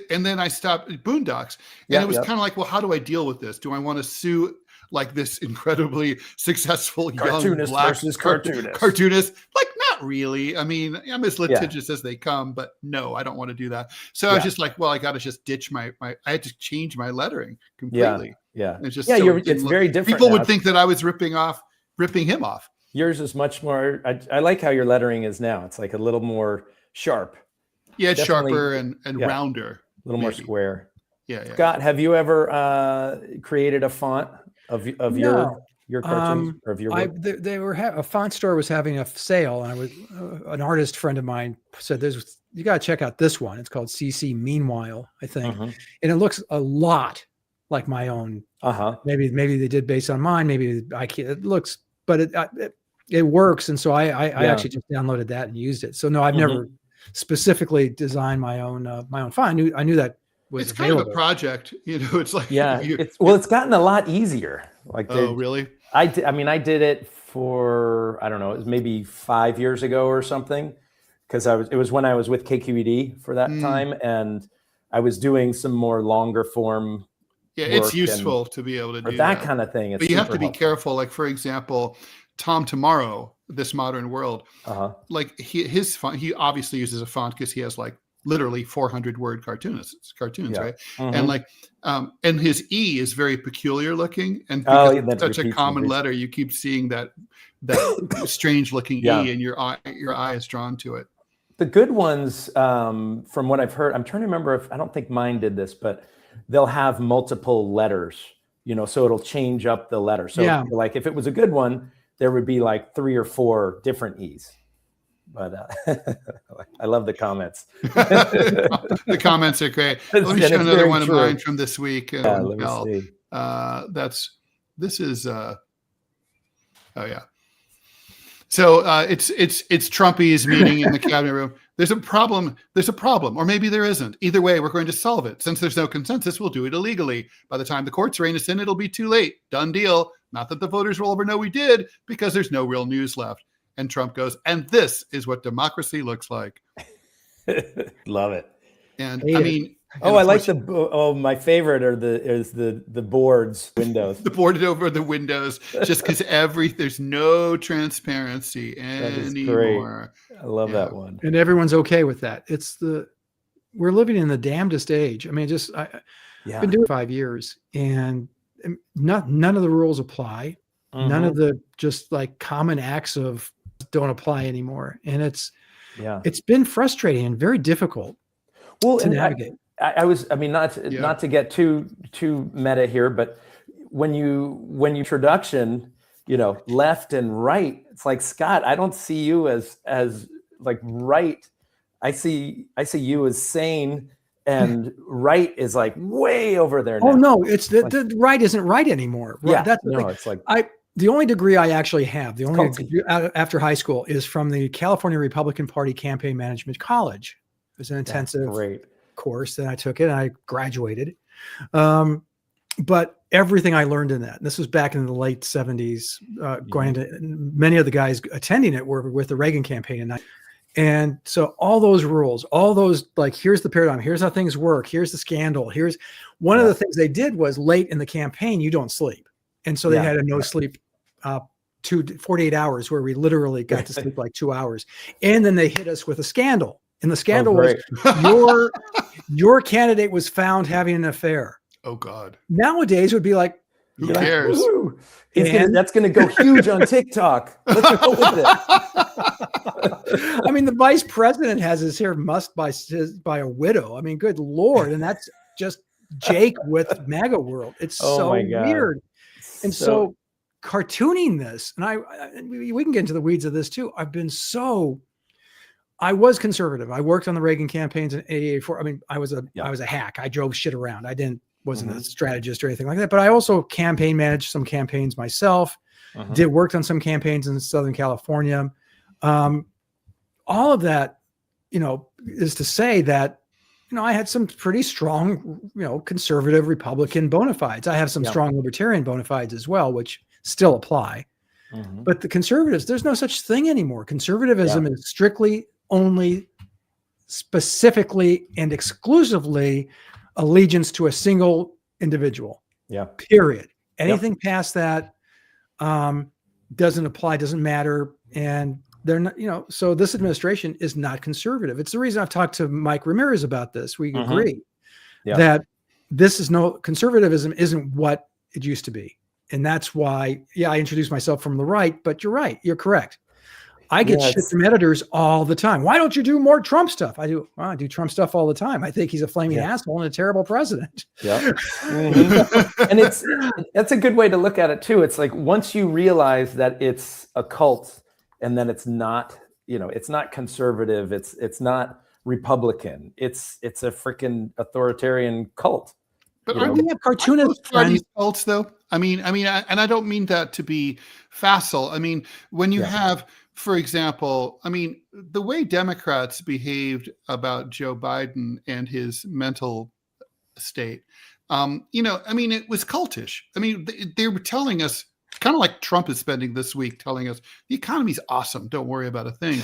and then I stopped Boondocks, and it was kind of like, well, how do I deal with this? Do I want to sue like this incredibly successful cartoonist young black versus cartoonist? Like, not really. I mean, I'm as litigious as they come, but no, I don't want to do that. So I was just like, well, I got to just ditch I had to change my lettering completely. Yeah. It's just it's very different. People would think that I was ripping him off. Yours is much more. I like how your lettering is now. It's like a little more sharp. Yeah, it's sharper and rounder. A little more square. Yeah. Scott, have you ever created a font of your cartoons or of your work? A font store was having a sale, and I was an artist friend of mine said, you got to check out this one. It's called CC Meanwhile, I think, and it looks a lot like my own. Maybe they did based on mine. Maybe it looks, but it works, and so I actually just downloaded that and used it. So no, I've never specifically designed my own font. I knew that was it's available. Kind of a project, it's like it's gotten a lot easier. Like, really? I did it for, I don't know, it was maybe 5 years ago or something, because it was when I was with KQED for that time, and I was doing some more longer form. Yeah, it's useful to be able to do that kind of thing. But you have to be careful. Like, for example, Tom Tomorrow, This Modern World, like his font, he obviously uses a font because he has like literally 400 word cartoons, right? And like, and his E is very peculiar looking, and because it's such a common letter, you keep seeing that strange looking E, and your eye is drawn to it. The good ones, from what I've heard, I'm trying to remember I don't think mine did this, but they'll have multiple letters, so it'll change up the letter. So like if it was a good one, there would be like 3 or 4 different E's. But I love the comments. The comments are great. Let me show another one of mine from this week. Let me see. So it's Trumpy's meeting in the cabinet room. there's a problem, or maybe there isn't. Either way, we're going to solve it. Since there's no consensus, we'll do it illegally. By the time the courts rein us in, it'll be too late. Done deal. Not that the voters will ever know we did, because there's no real news left. And Trump goes, and this is what democracy looks like. Love it. And Hate I it. mean, Oh, I like my favorite is the boards windows. the boarded over the windows, just because there's no transparency anymore. Great. I love that one. And everyone's okay with that. We're living in the damnedest age. I mean, I've been doing it 5 years, and none of the rules apply. Mm-hmm. None of the just like common acts don't apply anymore. And it's been frustrating and very difficult to navigate. Not to get too meta here, but when you introduction, left and right, it's like, Scott, I don't see you as like right. I see you as sane, and right is like way over there now. Oh no, it's the right isn't right anymore. Right? Yeah, that's the thing. It's like the only degree I actually have, the only degree after high school, is from the California Republican Party Campaign Management College. It was an intensive course that I took it, and I graduated. But everything I learned in that, and this was back in the late 70s, going into many of the guys attending it were with the Reagan campaign. And so all those rules, all those, like, here's the paradigm, here's how things work, here's the scandal, here's one of the things they did was late in the campaign, you don't sleep. And so they had a no sleep 48 hours where we literally got to sleep like 2 hours. And then they hit us with a scandal. And the scandal was your candidate was found having an affair. Oh God. Nowadays would be like, who cares? That's going to go huge on TikTok. Let's go with it. I mean, the vice president has his hair mussed by a widow. I mean, good Lord. And that's just Jake with MAGA world. It's so weird. And so cartooning this, and we can get into the weeds of this too. I was conservative. I worked on the Reagan campaigns in 1984. I mean, I was a hack. I drove shit around. I wasn't a strategist or anything like that, but I also campaign managed some campaigns myself, worked on some campaigns in Southern California. All of that, is to say that, I had some pretty strong, conservative Republican bona fides. I have some strong libertarian bona fides as well, which still apply. But the conservatives, there's no such thing anymore. Conservatism is strictly, only, specifically, and exclusively allegiance to a single individual. Period. Anything past that doesn't apply, doesn't matter. And they're not, so this administration is not conservative. It's the reason I've talked to Mike Ramirez about this. We agree that conservatism isn't what it used to be. And that's why, I introduced myself from the right, but you're right. You're correct. I get shit from editors all the time. Why don't you do more Trump stuff? I do Trump stuff all the time. I think he's a flaming asshole and a terrible president. And that's a good way to look at it too. It's like, once you realize that it's a cult, and then it's not, it's not conservative. It's not Republican. It's a freaking authoritarian cult. But aren't we have cartoonist cults though? I mean, and I don't mean that to be facile. I mean, when you have, for example, the way Democrats behaved about Joe Biden and his mental state, it was cultish. I mean, they were telling us, kind of like Trump is spending this week telling us the economy's awesome. Don't worry about a thing.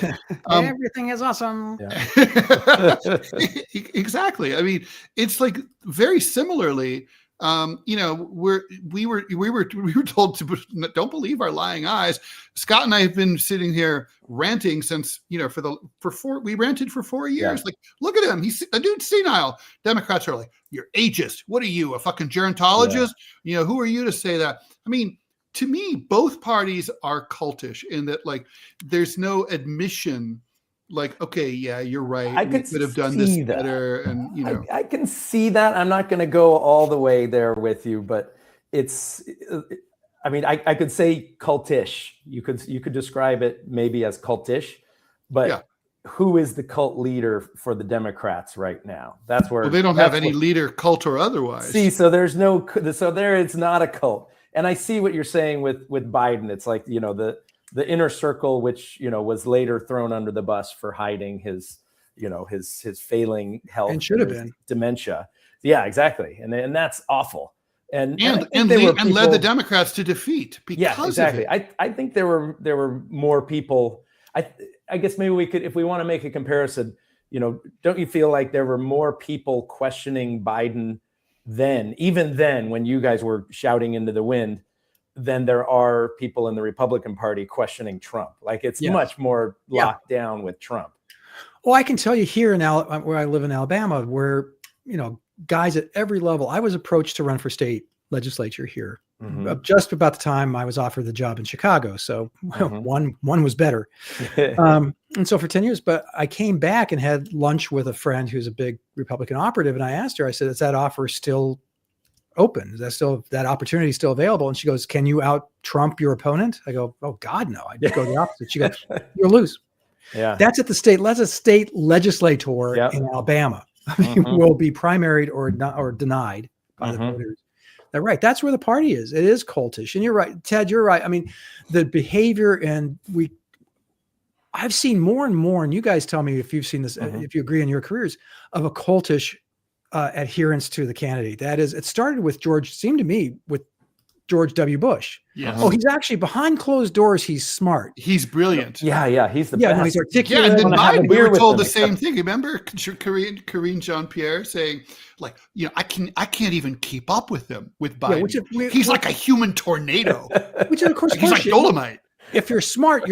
Everything is awesome. Exactly. I mean, it's like very similarly, we were told to don't believe our lying eyes. Scott and I have been sitting here ranting since, we ranted for 4 years. Like, look at him. He's a dude senile. Democrats are like, you're ageist. What are you, a fucking gerontologist? Who are you to say that? I mean, to me, both parties are cultish in that, like, there's no admission, like, okay, yeah, you're right. I could have done this better. And, I can see that. I'm not going to go all the way there with you, but I could say cultish. You could describe it maybe as cultish, but who is the cult leader for the Democrats right now? That's where they don't have any leader, cult or otherwise. See, so there it's not a cult. And I see what you're saying with Biden. It's like, the inner circle, which, was later thrown under the bus for hiding his his failing health And should have his been dementia. Yeah, exactly. And that's awful. And led the Democrats to defeat because exactly. of it. I think there were more people. I guess maybe we could, if we want to make a comparison, don't you feel like there were more people questioning Biden even then, when you guys were shouting into the wind, than there are people in the Republican Party questioning Trump? Like it's much more locked down with Trump. Well, I can tell you here where I live in Alabama, where, guys at every level, I was approached to run for state legislature here just about the time I was offered the job in Chicago. So one was better. And so for 10 years, but I came back and had lunch with a friend who's a big Republican operative. And I asked her, I said, is that offer still open? Is that opportunity still available? And she goes, can you out Trump your opponent? I go, oh God, no. I go the opposite. She goes, you'll lose. Yeah. That's a state legislator in Alabama. Will be primaried or denied by the voters. Right. That's where the party is. It is cultish. And you're right, Ted, you're right. I mean, the behavior, and I've seen more and more, and you guys tell me if you've seen this, if you agree in your careers, of a cultish adherence to the candidate. That is, it started with seemed to me with George W. Bush. Yes. Oh, he's actually behind closed doors. He's smart. He's brilliant. Yeah. He's the best. No, he's articulate. Yeah, and then Biden, we were told the same thing. Remember Karine Jean-Pierre saying, like, I can't even keep up with him, with Biden. He's like a human tornado. Which of course, he's like Dolomite. If you're smart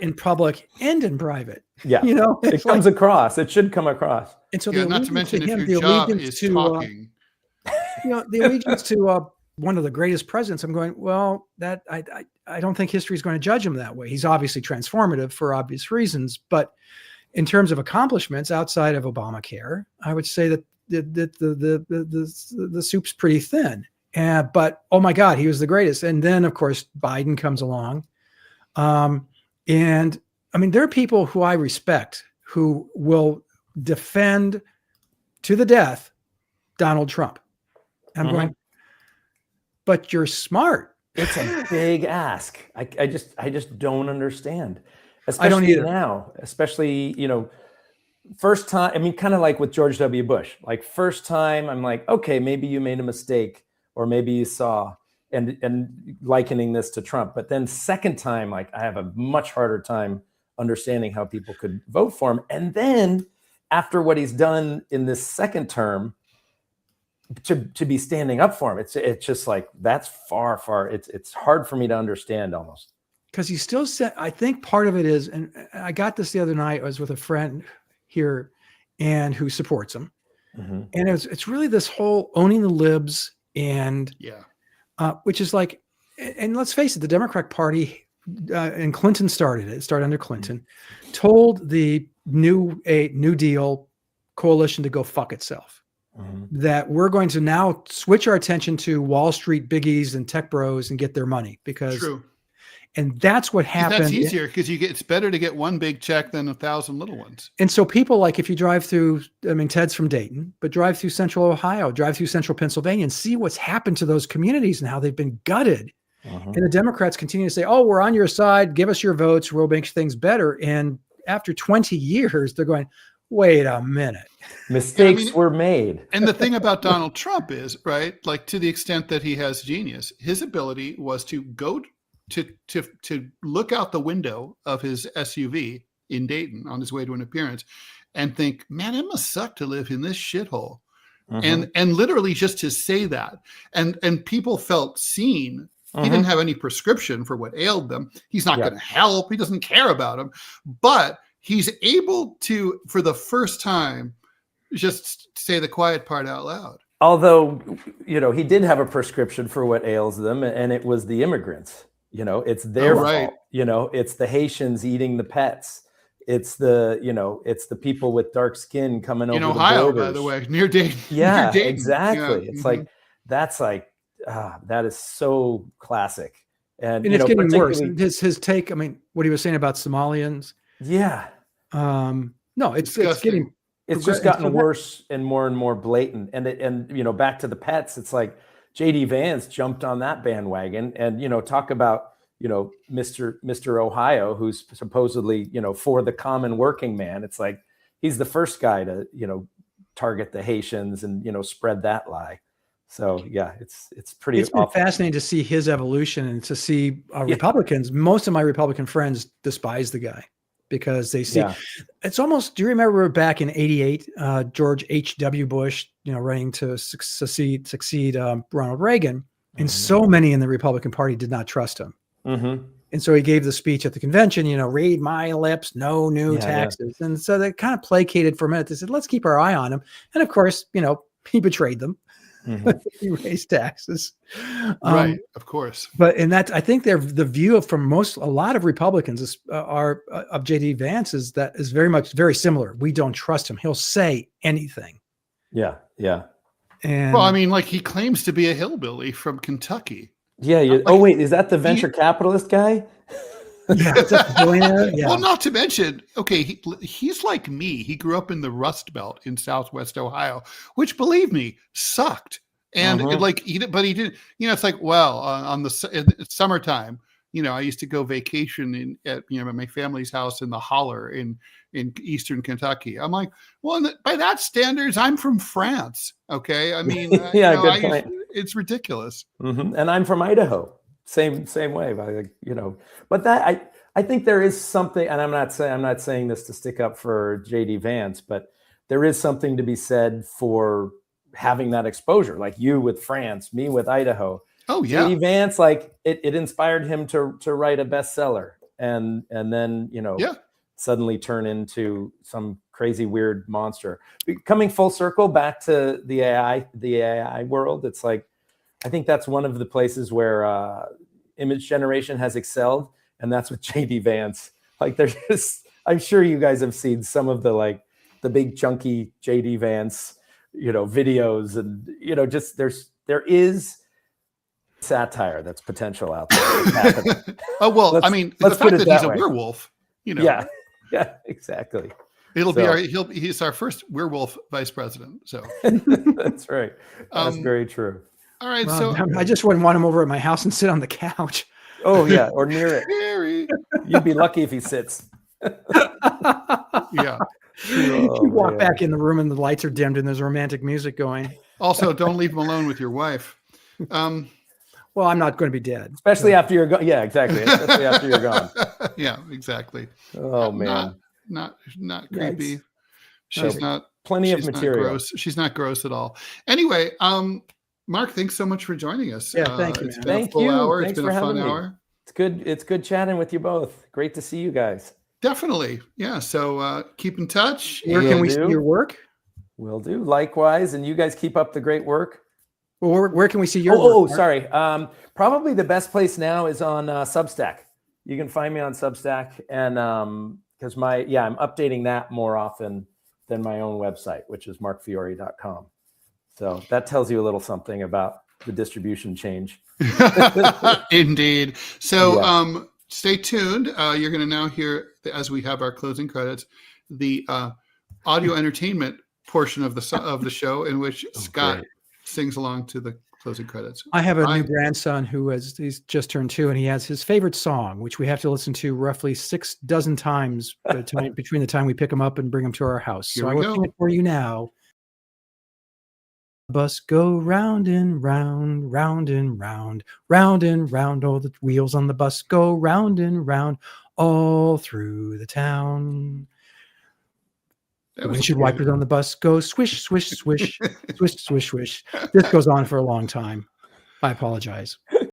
in public and in private. Yeah. It comes across. It should come across. And so not to mention if your job is talking. The allegiance to one of the greatest presidents, I'm going, well, that I don't think history is going to judge him that way. He's obviously transformative for obvious reasons, but in terms of accomplishments outside of Obamacare, I would say that the soup's pretty thin. But oh my God, he was the greatest. And then of course Biden comes along, and I mean there are people who I respect who will defend to the death Donald Trump. And I'm going, but you're smart. It's a big ask. I just don't understand. Especially I don't either. Now, especially, first time, I mean, kind of like with George W. Bush, like first time I'm like, okay, maybe you made a mistake or maybe you saw, and likening this to Trump. But then second time, like I have a much harder time understanding how people could vote for him. And then after what he's done in this second term, to be standing up for him, it's just like that's far. It's hard for me to understand almost. Because he still said, I think part of it is, and I got this the other night. I was with a friend here, and who supports him, and it's really this whole owning the libs, and which is like, and let's face it, the Democratic Party, and Clinton started it. It started under Clinton, told the New Deal coalition to go fuck itself. That we're going to now switch our attention to Wall Street biggies and tech bros and get their money and that's what happened. That's easier because it's better to get one big check than 1,000 little ones. And so people, like if you drive through, I mean, Ted's from Dayton, but drive through central Ohio, drive through central Pennsylvania and see what's happened to those communities and how they've been gutted. And the Democrats continue to say, oh, we're on your side. Give us your votes. We'll make things better. And after 20 years, they're going, wait a minute. Mistakes were made. And the thing about Donald Trump is, right, like to the extent that he has genius, his ability was to go to look out the window of his SUV in Dayton on his way to an appearance and think, man, it must suck to live in this shithole. And literally just to say that. And people felt seen. He didn't have any prescription for what ailed them. He's not going to help. He doesn't care about them. But he's able to, for the first time, just say the quiet part out loud. Although, he did have a prescription for what ails them, and it was the immigrants. It's their fault. It's the Haitians eating the pets. It's the people with dark skin coming over Ohio, the borders. by the way, near Dayton. Yeah, near Dayton. Exactly. Yeah. It's that is so classic. And it's getting worse. His take, I mean, what he was saying about Somalians. Yeah. No, it's getting. It's just gotten worse and more blatant. And back to the pets, it's like J.D. Vance jumped on that bandwagon, and talk about Mr. Ohio, who's supposedly for the common working man. It's like he's the first guy to, target the Haitians and, spread that lie. So yeah, it's pretty. It's been fascinating to see his evolution and to see Republicans. Most of my Republican friends despise the guy because they see it's almost. Do you remember back in '88, George H.W. Bush, running to succeed Ronald Reagan, and so many in the Republican Party did not trust him. Mm-hmm. And so he gave the speech at the convention, read my lips, no new taxes. Yeah. And so they kind of placated for a minute. They said, let's keep our eye on him. And of course, he betrayed them. Mm-hmm. He raised taxes. Right, of course. But I think the view from a lot of Republicans of J.D. Vance is very similar. We don't trust him. He'll say anything. Yeah, yeah. And well, I mean, like he claims to be a hillbilly from Kentucky. Yeah. Oh, wait, is that the venture capitalist guy? Yeah, it's a billionaire. Yeah. Well, not to mention, okay, he's like me. He grew up in the Rust Belt in Southwest Ohio, which, believe me, sucked. And but he didn't. It's like, well, on the summertime, I used to go vacation at my family's house in the holler in Eastern Kentucky. I'm like, well, by that standards, I'm from France. Okay, I mean, good point. It's ridiculous. Mm-hmm. And I'm from Idaho. Same way. But that I think there is something, and I'm not saying this to stick up for J.D. Vance, but there is something to be said for having that exposure, like you with France, me with Idaho. Oh yeah. J.D. Vance, like it inspired him to write a bestseller, and then suddenly turn into some crazy weird monster. Coming full circle back to the AI world, it's like I think that's one of the places where image generation has excelled, and that's with J.D. Vance. Like there's just, I'm sure you guys have seen some of the big chunky J.D. Vance, videos, and just there is satire that's potential out there. Oh well, the fact that he's a werewolf, Yeah, exactly. He's our first werewolf vice president. So that's right. That's very true. All right, well, so I just wouldn't want him over at my house and sit on the couch. Oh yeah, or near it. You'd be lucky if he sits. Yeah. You walk back in the room and the lights are dimmed and there's romantic music going. Also, don't leave him alone with your wife. Well, I'm not going to be dead. Especially after you're gone. Yeah, exactly. Especially after you're gone. Yeah, exactly. Oh man. Not creepy. She's not plenty of material. Not gross. She's not gross at all. Anyway, Mark, thanks so much for joining us. Yeah, thank you. It's been a full hour. It's been a fun hour. It's good chatting with you both. Great to see you guys. Definitely. Yeah. So keep in touch. Where can we see your work? Will do. Likewise. And you guys keep up the great work. Well, where can we see your work? Oh, sorry. Probably the best place now is on Substack. You can find me on Substack, and because I'm updating that more often than my own website, which is markfiore.com. So that tells you a little something about the distribution change. Indeed. So stay tuned. You're going to now hear, as we have our closing credits, the audio entertainment portion of the show in which Scott sings along to the closing credits. I have a new grandson he's just turned 2, and he has his favorite song, which we have to listen to roughly 6 dozen times between the time we pick him up and bring him to our house. So I will sing it for you now. Bus go round and round, round and round, round and round. All the wheels on the bus go round and round, all through the town. The windshield wipers on the bus go swish, swish, swish, swish, swish, swish. This goes on for a long time. I apologize.